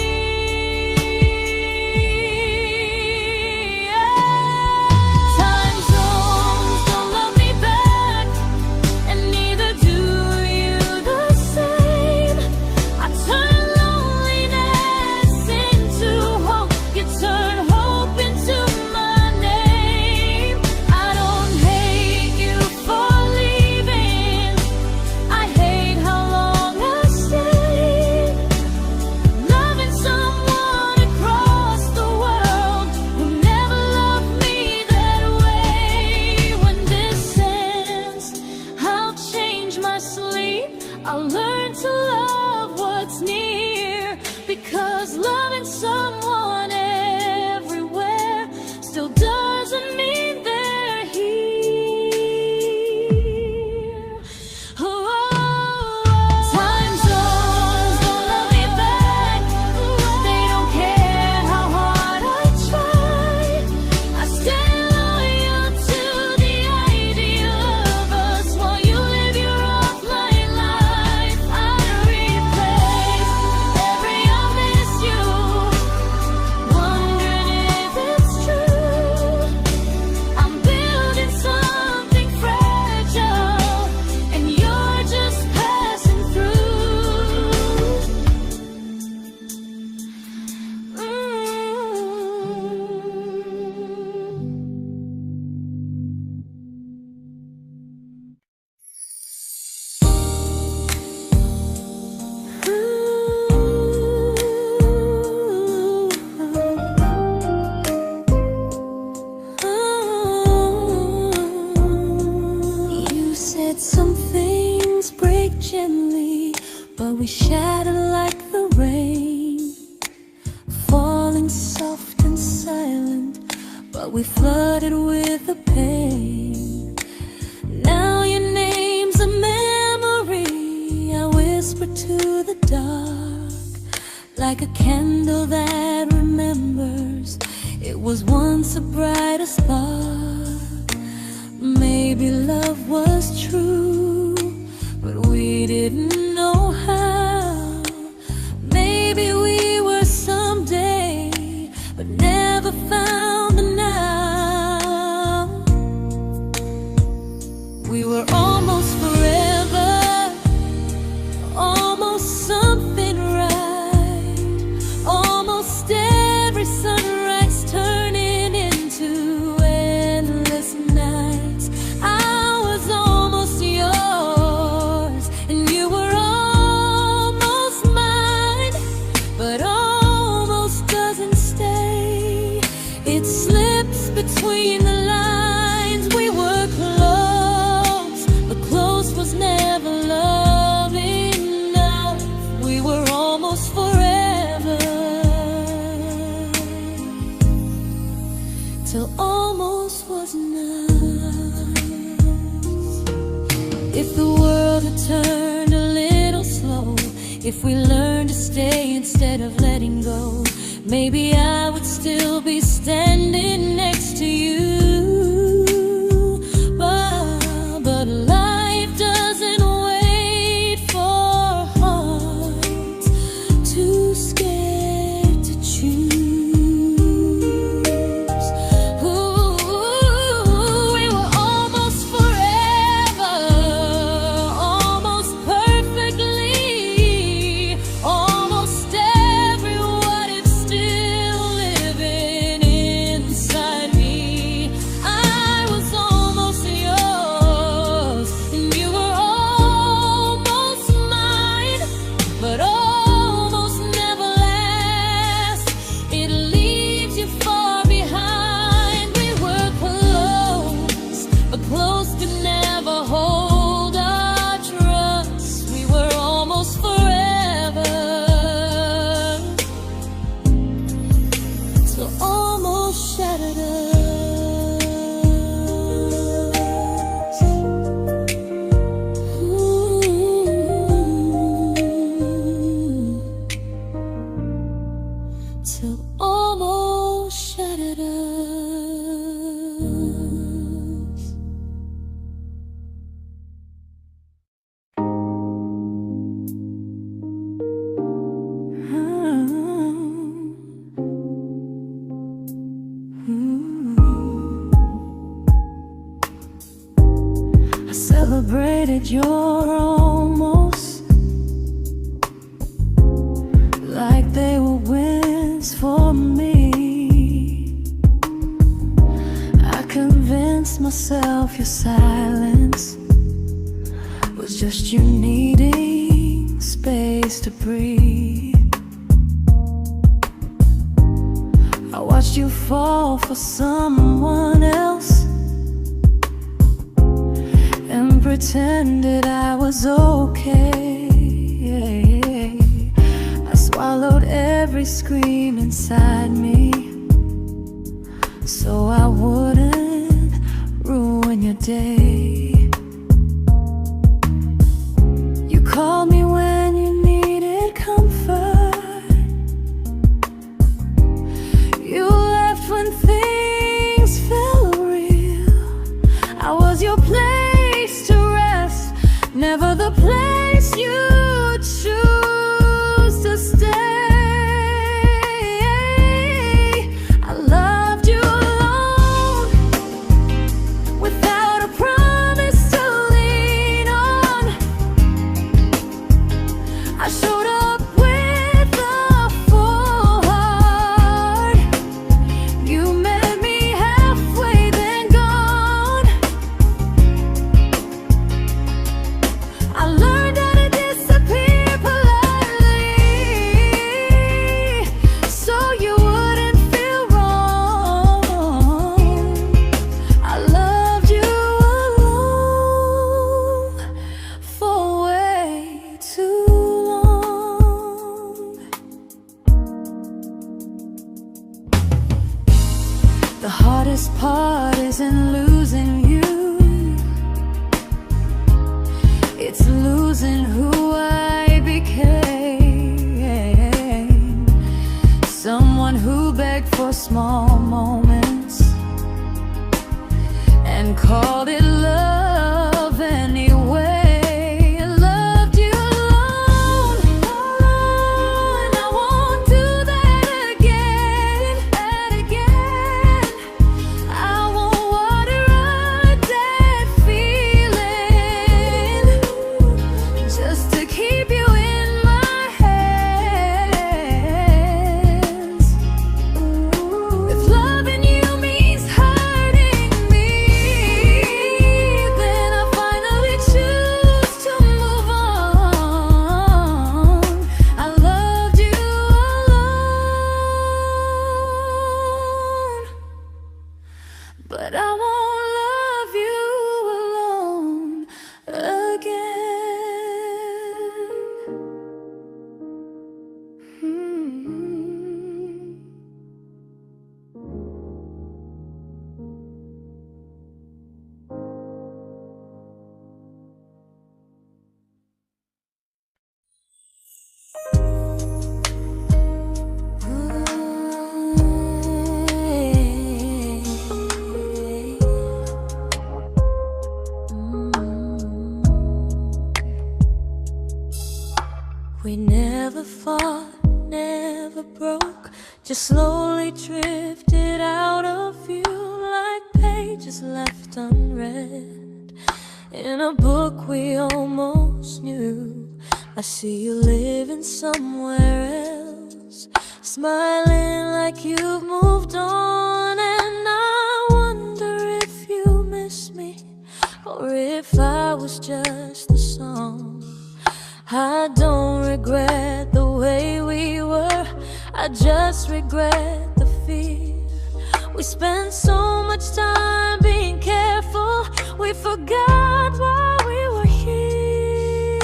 Time zones don't love me back, and neither do you the same. I turn loneliness into hope, you turn hope into my name. I don't hate you for leaving, I hate how long I stayed. Loving someone across the world who never loved me that way. When this ends, I'll change my sleep, I'll learn to love what's near, because loving someone everywhere still doesn't mean they're here. Time zones don't love me back, they don't care how hard I try. I stay loyal to the idea of us while you live your offline life. I replay every I miss you, wondering if it's true. I'm building something fragile, and you're just passing through. You said some things break gently, but we shatter like the rain, falling soft and silent, but we flooded with the pain. Now your name's a memory I whisper to the dark, like a candle that remembers it was once a brighter spark. Maybe love was true, but we didn't know how. Maybe we were someday, but never found the now. We were almost forever, almost something right, almost every sunrise turning into endless nights. I was almost yours, and you were almost mine, but almost doesn't stay. It slips between the lines. We were close, but close was never love enough. We were almost forever, till almost was enough. If the world had turned a little slow, if we learned to stay instead of letting go, maybe I would still be standing next to you. But life doesn't wait. celebrated your almost like they were wins for me. I convinced myself your silence was just you needing space to breathe. I watched you fall for someone else and pretended I was okay. I swallowed every scream inside me so I wouldn't ruin your day. You called me when you needed comfort. You left when things felt real. I was your place to rest, never the place you choose to stay. I loved you alone, without a promise to lean on. I showed up with a full heart. You met me halfway, then gone. I learned how to disappear politely, so you wouldn't feel wrong. I loved you alone for way too long. The hardest part isn't losing you, it's losing who I became. Someone who begged for small moments and called it love anyway. I loved you alone, and I won't do that again. I won't water a dead feeling just to keep you in my hands. If loving you means hurting me, then I finally choose to move on. I loved you alone, but I won't love you alone again. We never fought, never broke, just slowly drifted out of view like pages left unread in a book we almost knew. I see you living somewhere else, smiling like you've moved on, and I wonder if you miss me or if I was just the song. I don't regret the way we were, I just regret the fear. We spent so much time being careful, we forgot why we were here.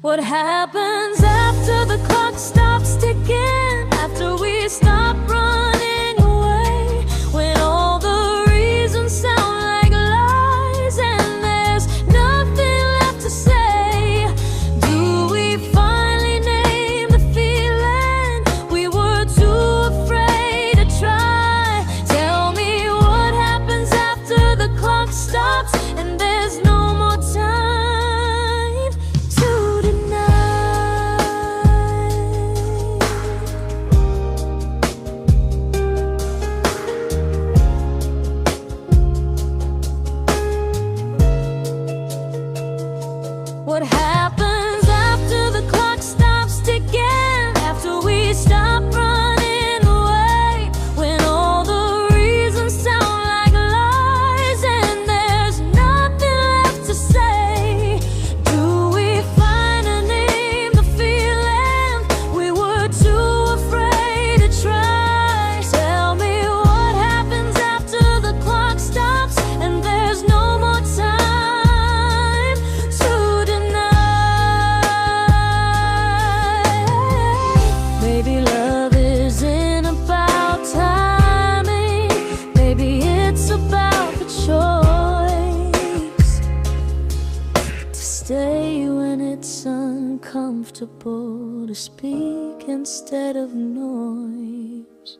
What happens after the clock stops ticking, after we stop running away, when all the reasons sound like lies and there's nothing left to say? Do we finally name the feeling we were too afraid to try? Tell me what happens after the clock stops and there's no more time to deny. comfortable to speak instead of noise.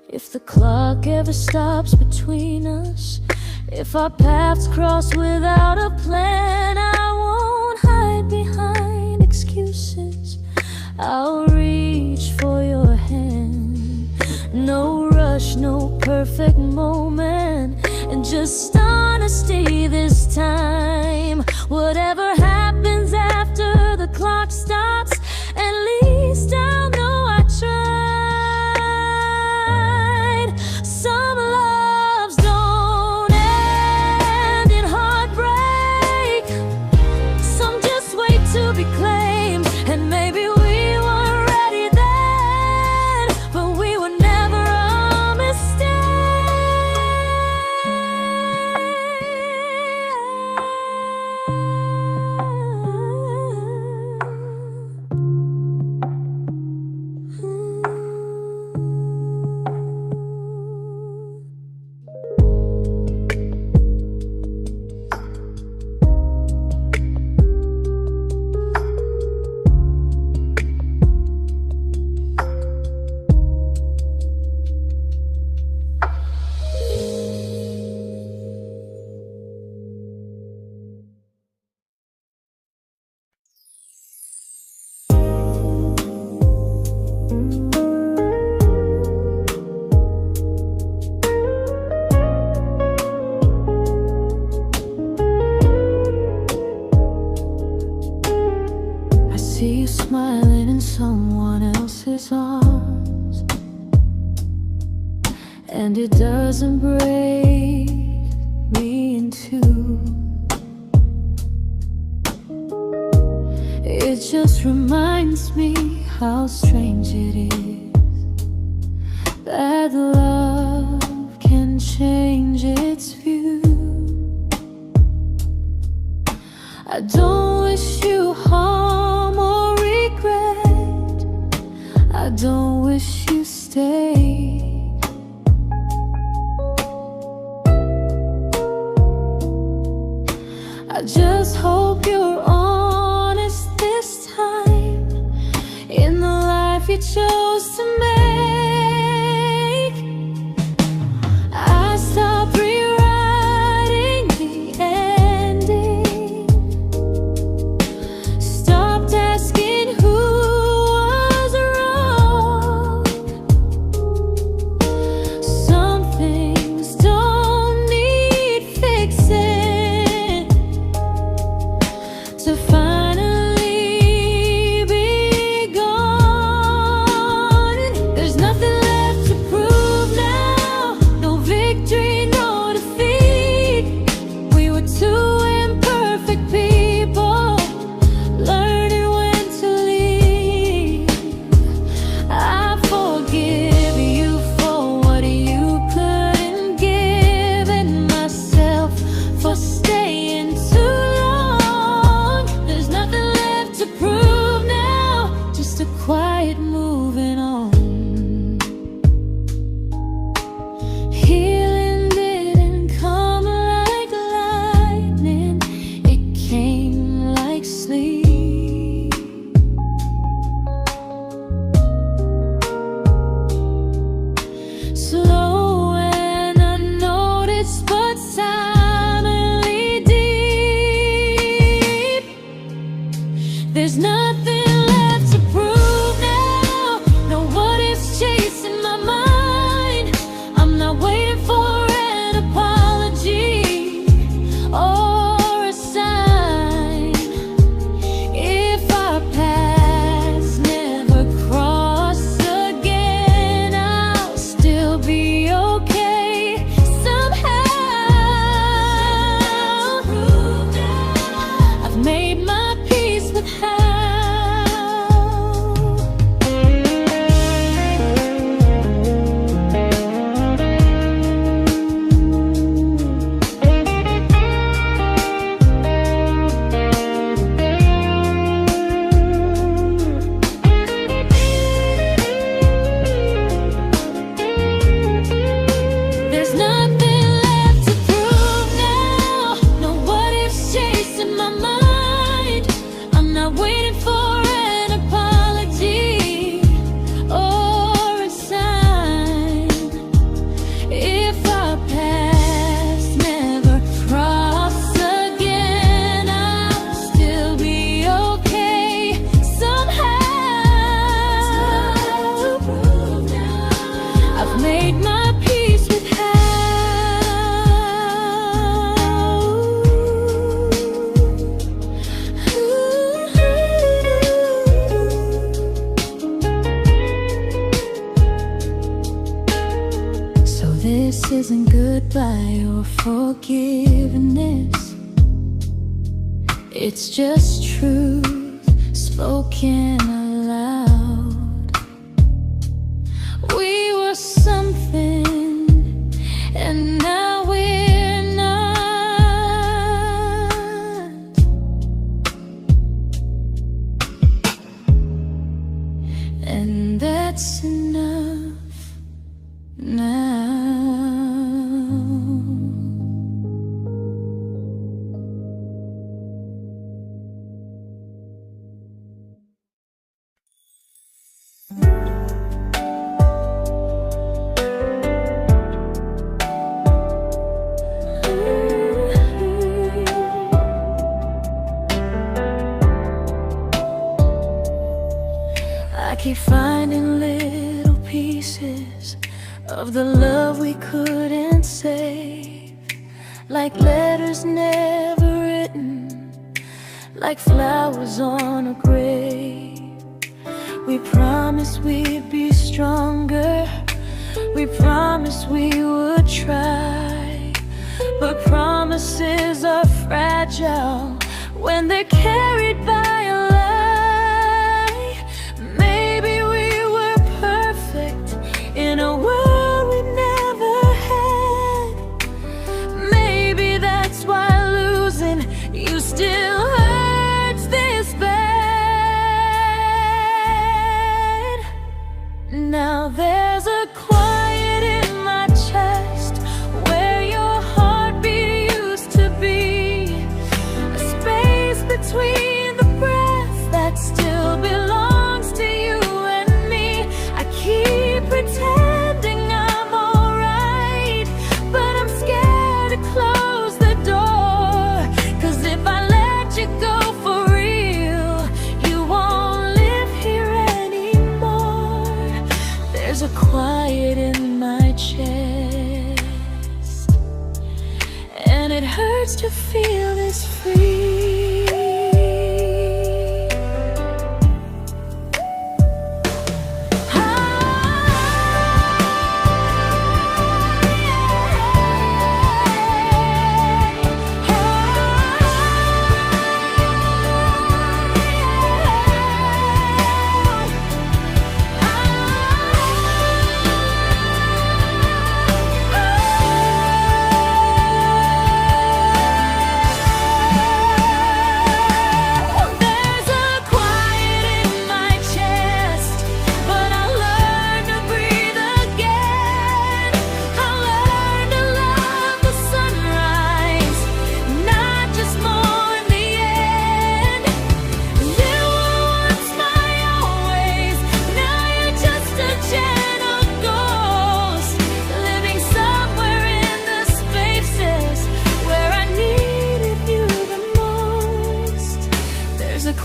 If the clock ever stops between us, if our paths cross without a plan, I won't hide behind excuses. I'll reach for your hand. No rush, no perfect moment, and just honesty this time. Whatever happens after the clock stops, at least I'll know I tried. Some loves don't end in heartbreak, some just wait to be claimed. And maybe we weren't ready then, but we were never a mistake. I see you smiling in someone else's arms, and it doesn't break me in two. It just reminds me how strange it is that love can change its view. I don't wish you harm or regret, I don't wish you stay. I just hope you're honest this time in the life you chose to make. I stopped rewriting the ending, stopped asking who was wrong. This isn't goodbye or forgiveness. It's just truth spoken aloud. We were something, and now we're not. And that's enough now. I keep finding little pieces of the love we couldn't save, like letters never written, like flowers on a grave. We promised we'd be stronger, we promised we would try, but promises are fragile when they're carried by a lie. Maybe we were perfect in a world we never had. Maybe that's why losing you still hurts this bad. Now there's a quiet in my chest where your heartbeat used to be, a space between the breaths that still belongs to you and me. I keep pretending I'm alright, but I'm scared to close the door, 'cause if I let you go for real, you won't live here anymore. There's a quiet in my chest, and it hurts to feel this free.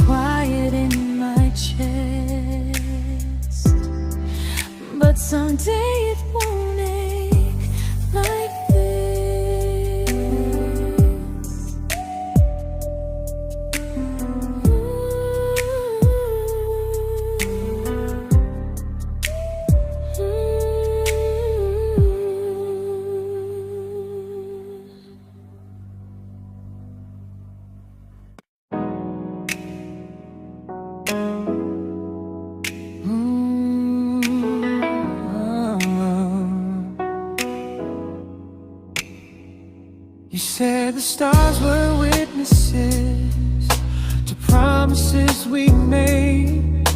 Quiet in my chest, but someday it won't ache like this. You said the stars were witnesses to promises we made,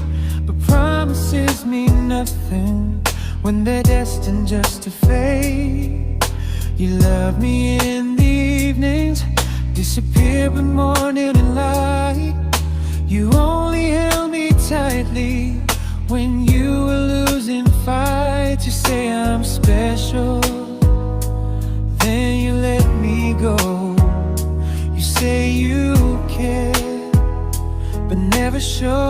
but promises mean nothing when they're destined just to fade. You love me in the evenings, disappear when morning and light. You only held me tightly when you were losing fights. You say I'm special, then you let me go. You say you care, but never show,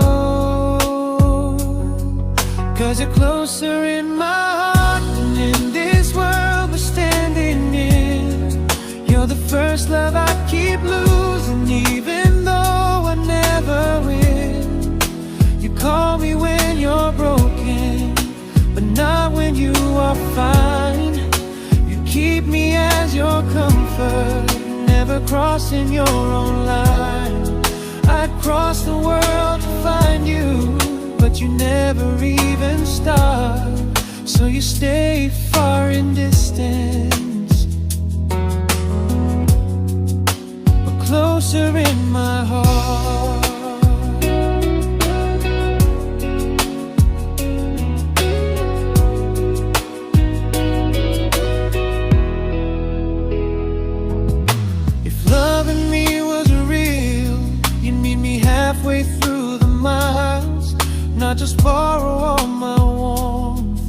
'cause you're closer in my heart than in this world we're standing in. You're the first love I keep losing, even though I never win. You call me when you're broken, but not when you are fine. prefer never crossing your own line. I'd cross the world to find you, but you never even start. So you stay far in distance, but closer in my heart. Halfway through the miles, not just borrow all my warmth,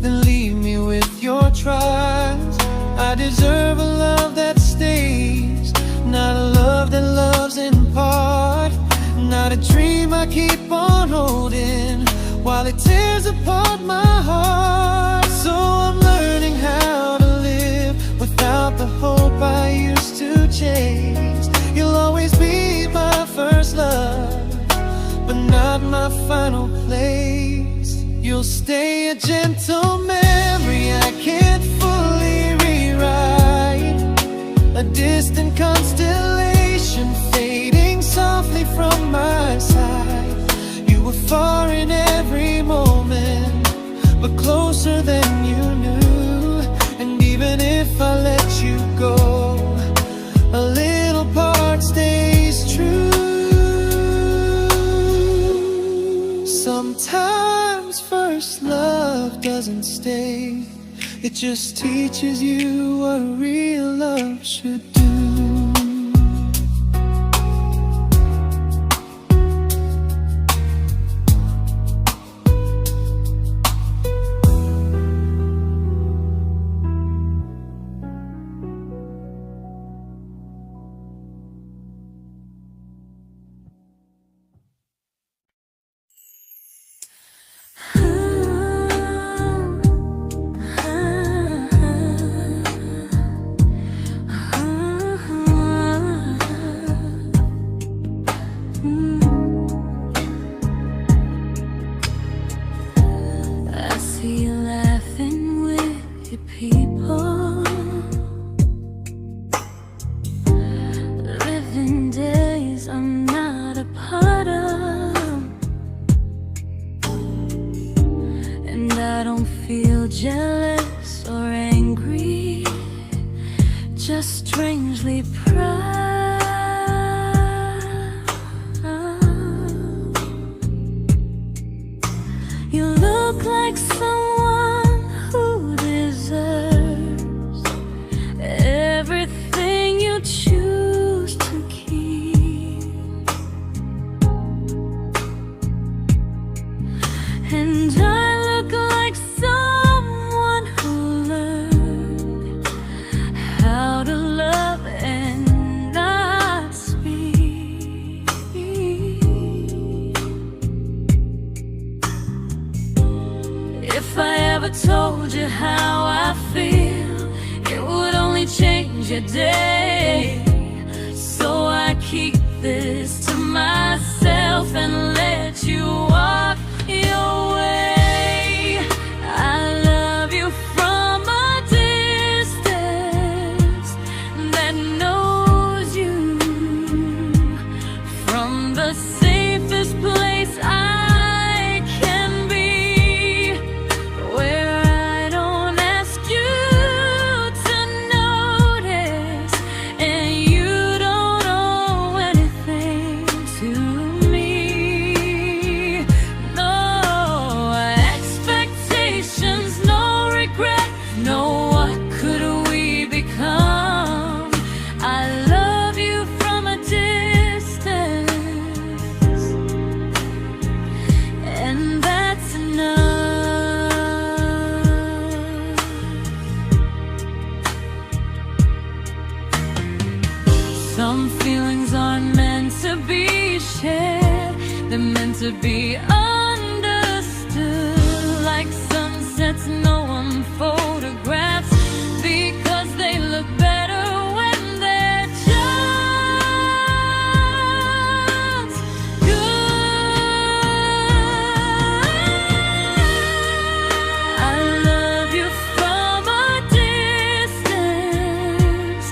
then leave me with your trials. I deserve a love that stays, not a love that loves in part, not a dream I keep on holding while it tears apart my heart. So I'm learning how to live without the hope I used to chase. You'll always be my first love, but not my final place. You'll stay a gentle memory I can't fully rewrite, a distant constellation fading softly from my side. You were far in every moment, but closer than you knew. And even if I let you go, a little part stays true. Sometimes first love doesn't stay, it just teaches you what real love should do. Jealous or angry, just strangely proud. You look like someone who deserves everything you choose to keep. And I look like someone who learned how to love and not speak. If I ever told you how I feel, it would only change your day. So I keep this to myself and let you walk your way. I love you from a distance that knows you, from the safest place I can be, where I don't ask you to notice and you don't owe anything to me. No expectations, no regret, no what could we become. I love you from a distance, and that's enough. Some feelings aren't meant to be shared, they're meant to be understood. Like sunsets no one photographs, because they look better when they're just good. I love you from a distance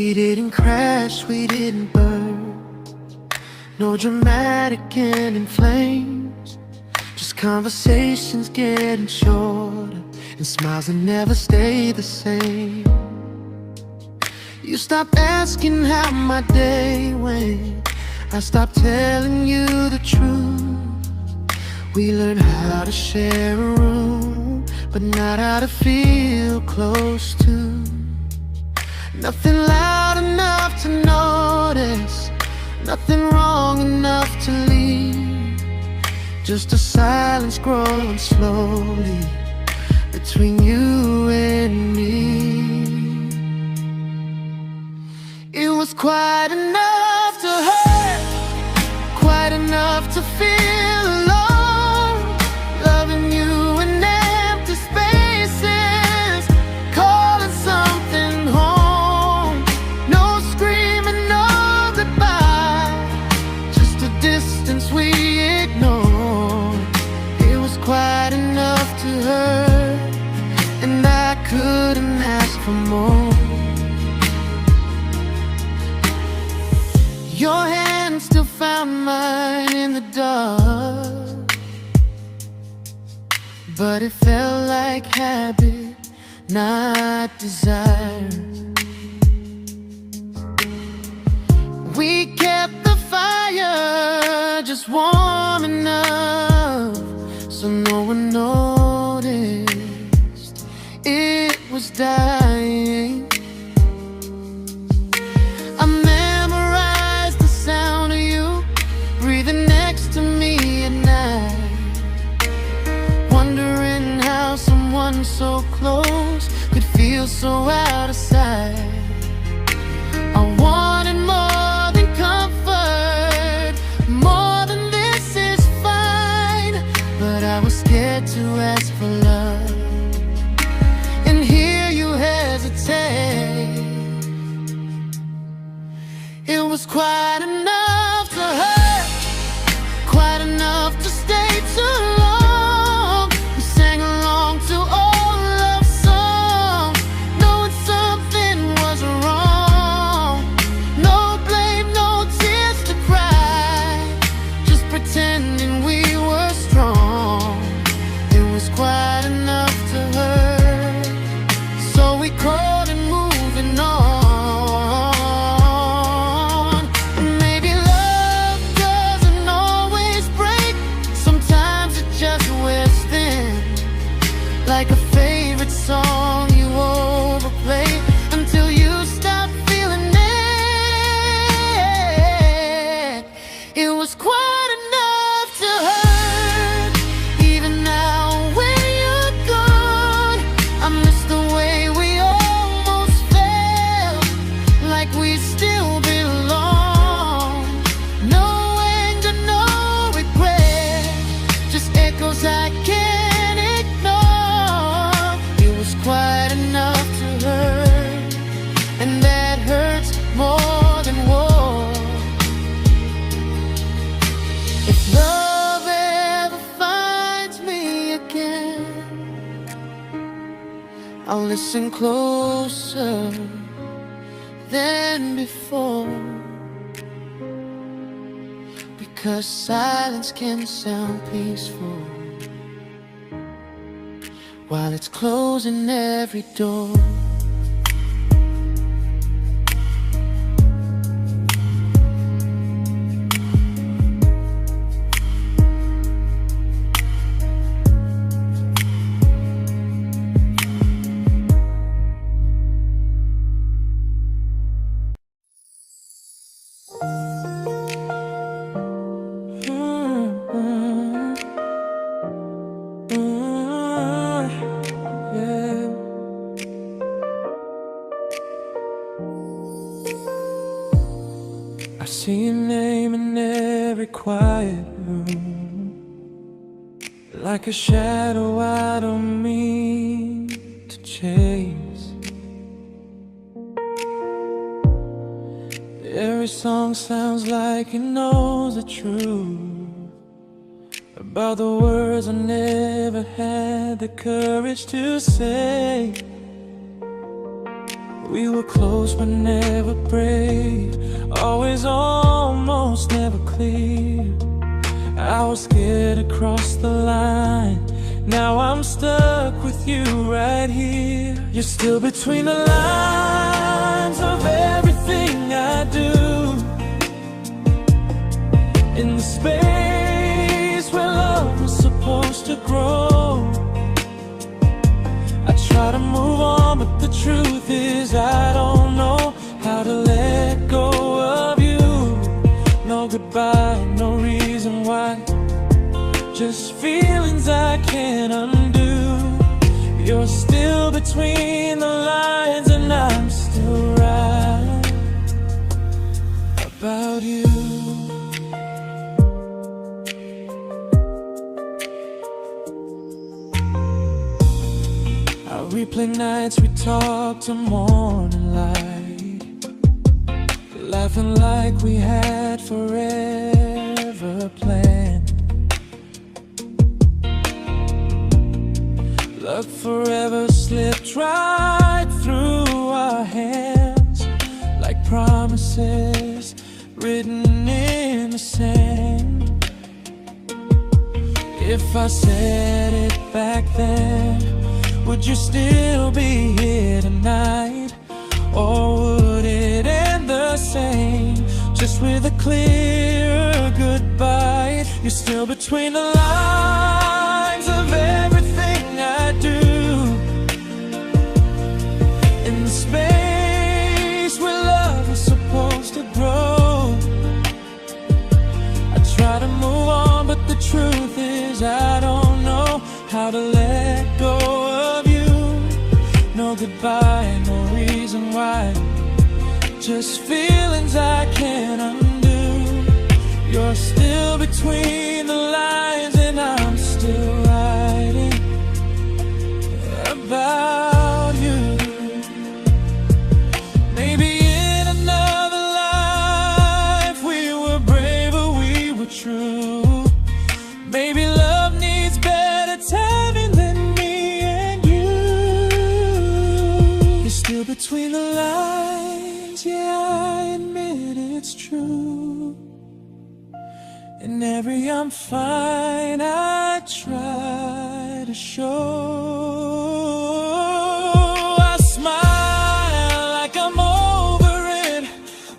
We didn't crash, we didn't burn. No dramatic end in flames. Just conversations getting shorter, and smiles that never stay the same. You stopped asking how my day went. I stopped telling you the truth. We learned how to share a room, but not how to feel close to. Nothing loud enough to notice, nothing wrong enough to leave. Just a silence growing slowly between you and me. It was quite enough to hurt, quite enough to feel alone. Loving you in empty spaces, calling something home. No screaming, no goodbye, just a distance we ignored. It was quite enough to hurt, and I couldn't ask for more. Your hand still found mine in the dark, but it felt like habit, not desire. We kept the fire just warm enough so no one noticed it was dying. I memorized the sound of you breathing next to me at night, wondering how someone so close could feel so out of sight. I wanted more than comfort, more than this is fine, but I was scared to ask for love and hear you hesitate. It was quite enough to hurt, quite enough to stay too long. We sang along to old love songs, knowing something was wrong. No blame, no tears to cry, just pretending we were strong. It was quite enough to hurt, so we crawled and moving on. Like a favorite song you overplay until you stop feeling it. It was quite enough to hurt. Even now when you're gone, I miss the way we almost felt, like we still belong. No anger, no regret, just echoes I can't ignore. It was quite enough to hurt, and that hurts more than war. If love ever finds me again, I'll listen closer than before, because silence can sound peaceful while it's closing every door. I see your name in every quiet room, like a shadow I don't mean to chase. Every song sounds like it knows the truth about the words I never had the courage to say. We were close but never brave, always almost, never clear. I was scared to cross the line, now I'm stuck with you right here. You're still between the lines of everything I do, in the space where love was supposed to grow. I try to move on, but the truth is I don't know how to let go of you. No goodbye, no reason why, just feelings I can't undo. You're still between the lines and I'm still right about you. I replay nights we talk to morning light, laughing like we had forever planned. Luck forever slipped right through our hands, like promises written in the sand. If I said it back then, would you still be here tonight? Or would it end the same, just with a clear goodbye? You're still between the lines of everything I do, in the space where love is supposed to grow. I try to move on, but the truth is I don't know how to let go of you. No goodbye, no reason why, just feelings I can't undo. You're still between the lines and I'm still writing about you. Maybe in another life we were braver, we were true. Maybe love needs better timing than me and you. You're still between the lines, yeah, I admit it's true. In every I'm fine I try to show. I smile like I'm over it,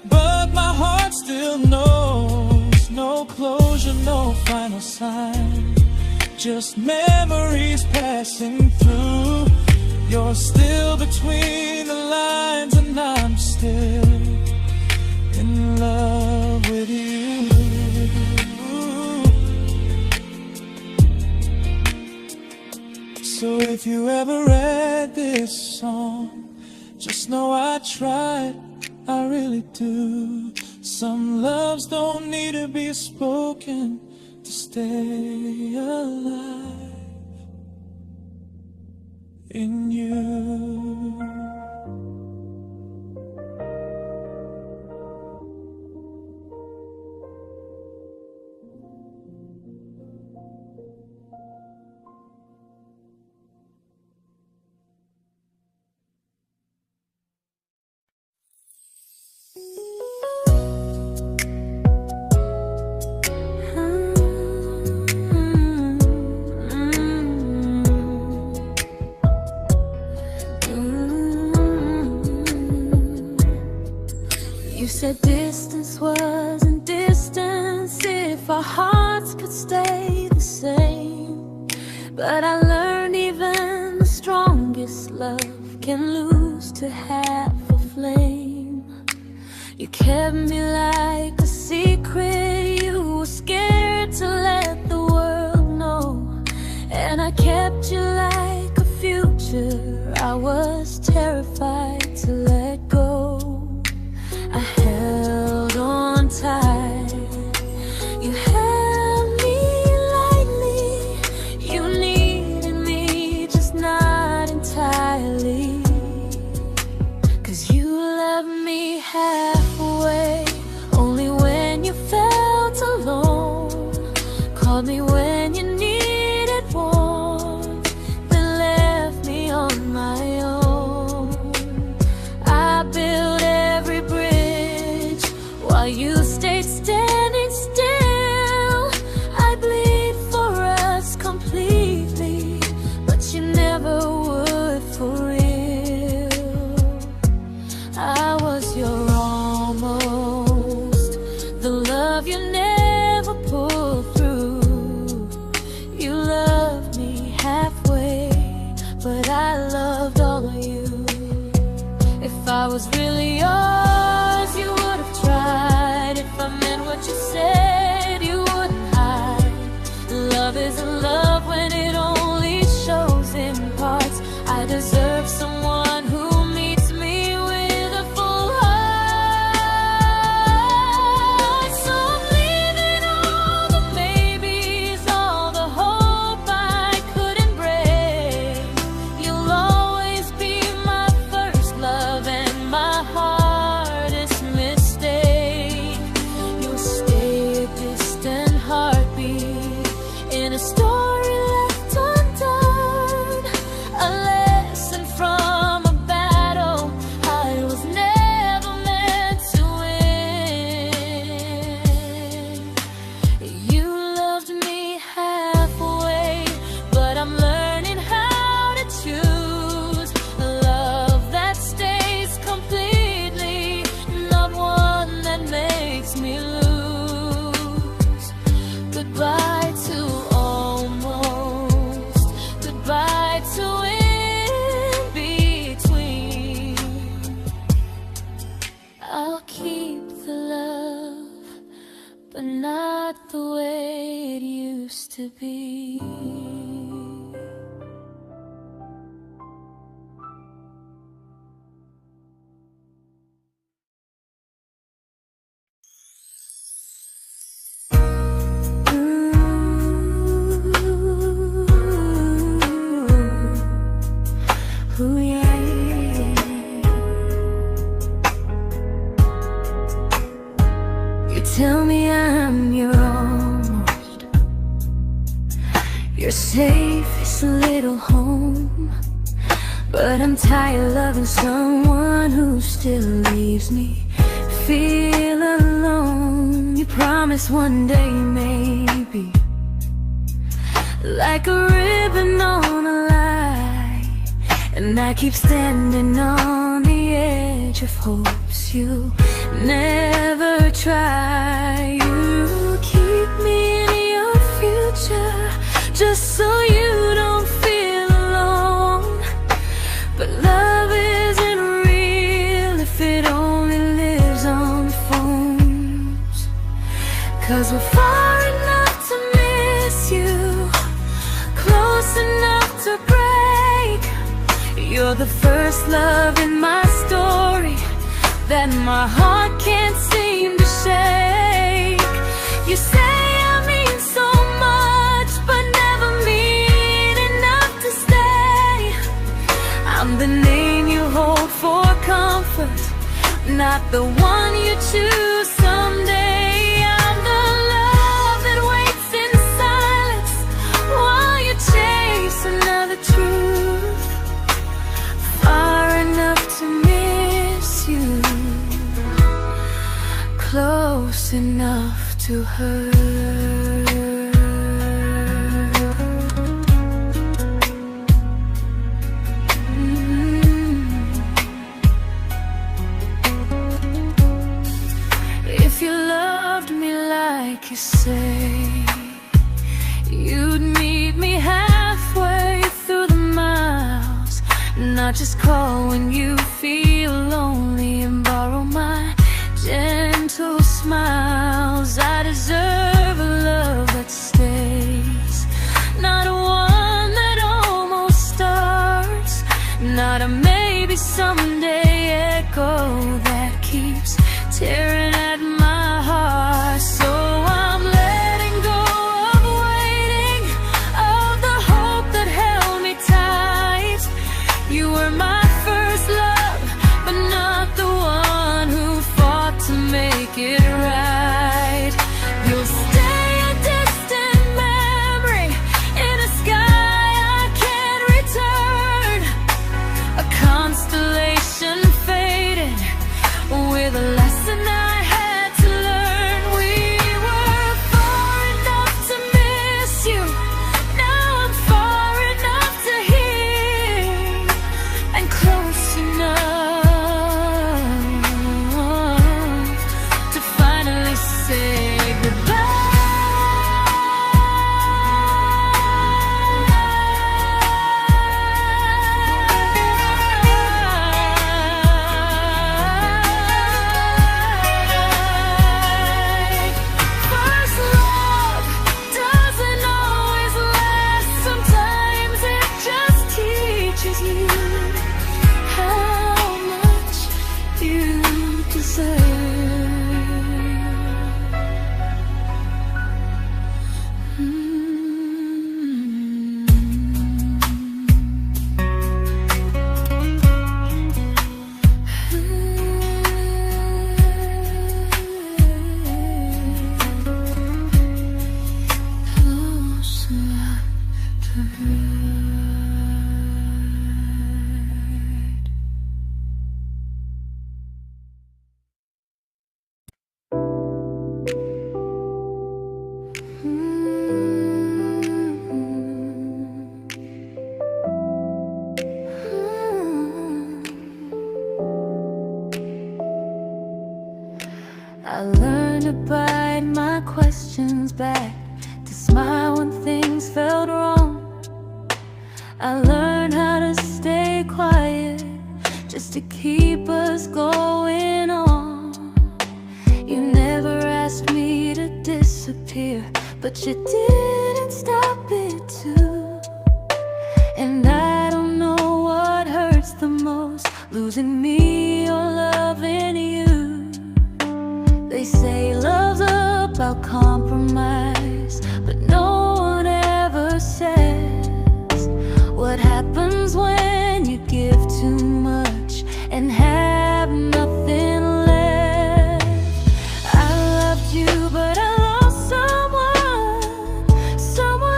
but my heart still knows. No closure, no final sign, just memories passing through. You're still between the lines and I'm still in love with you. So if you ever read this song, just know I tried, I really do. Some loves don't need to be spoken to stay alive in you. You said distance wasn't distance if our hearts could stay the same. But I learned even the strongest love can lose to half a flame. You kept me like a secret, you were scared to let the world know. And I kept you like a future, I was terrified to let go. I held on tight, you held me lightly. You needed me, just not entirely. 'Cause you loved me halfway, only when you felt alone. Called me when you needed warmth, then left me on my own. I you stayed standing still. I bleed for us completely, but you never would for real. I was your almost, the love you never pulled through. You loved me halfway, but I loved all of you. If I was really yours, you would have tried. If I meant what you said, you wouldn't hide. Love isn't love when it only shows in parts. I deserve someone who meets me with a full heart. So I'm leaving all the maybes, all the hope I couldn't break. You'll always be my first love and my hardest mistake. You'll stay a distant heartbeat in a story left undone, a lesson from a battle I was never meant to win. You loved me halfway, but I'm learning how to choose a love that stays completely, not one that makes me lose. Goodbye to almost, goodbye to in between. I'll keep the love, but not the way it used to be. Ooh, yeah, yeah. You tell me I'm your almost, your safest little home, but I'm tired loving someone who still leaves me feel alone. You promise one day maybe, like a ribbon on a line, and I keep standing on the edge of hopes you never try. You keep me in your future just so you don't feel alone. But love isn't real if it only lives on phones. 'Cause we're far enough to miss you, close enough to break. You're the first love in my story that my heart can't seem to shake. You say I mean so much, but never mean enough to stay. I'm the name you hold for comfort, not the one you choose someday. I'm the love that waits in silence while you chase another truth. Far enough to miss you, close enough to hurt. If you loved me like you say, you'd meet me halfway through the miles, not just call when you feel lonely and borrow my gentle smiles. I deserve a love that stays, not one that almost starts, not a maybe someday echo that keeps tearing at my heart. So I'm letting go of waiting, of the hope that held me tight. You were my first love, but not the one who fought to make it right. You'll stay a distant memory in a sky I can't return, a constellation faded with a lesson I had I learned to bite my questions back, to smile when things felt wrong. I learned how to stay quiet, just to keep us going on. You never asked me to disappear, but you didn't stop it too. And I don't know what hurts the most, losing me or loving you. They say love's about compromise, but no one ever says what happens when you give too much and have nothing left. I loved you, but I lost someone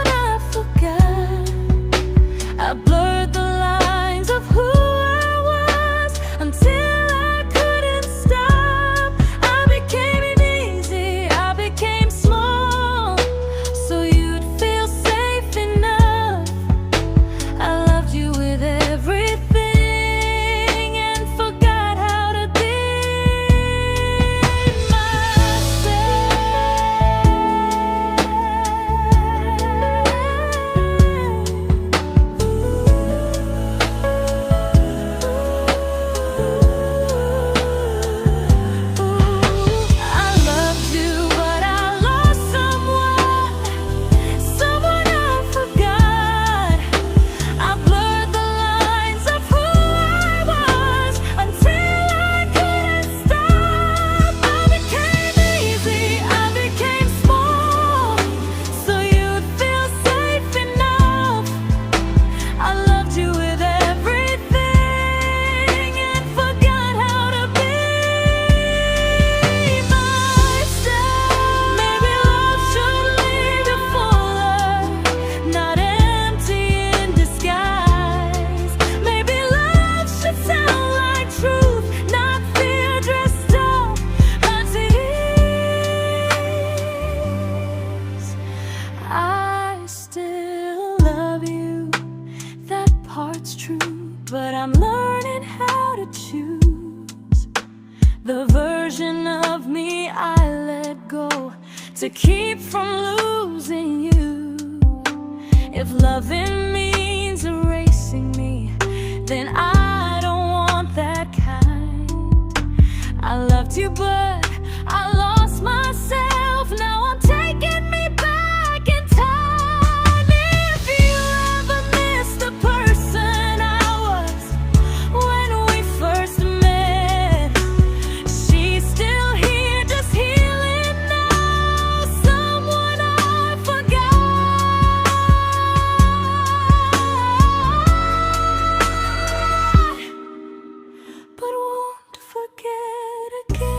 I forgot. I blurred the lines of who I was until I couldn't stop. I became easy, I became small, so you'd feel safe enough. I loved you with everything and forgot how to be but I'm learning how to choose the version of me I let go to keep from losing you. If loving means erasing me, then I don't want that kind. I loved you, but I lost myself. Now I'm taking me back in time. If you ever miss the person I was when we first met, she's still here, just healing now. Someone I forgot, but won't forget again.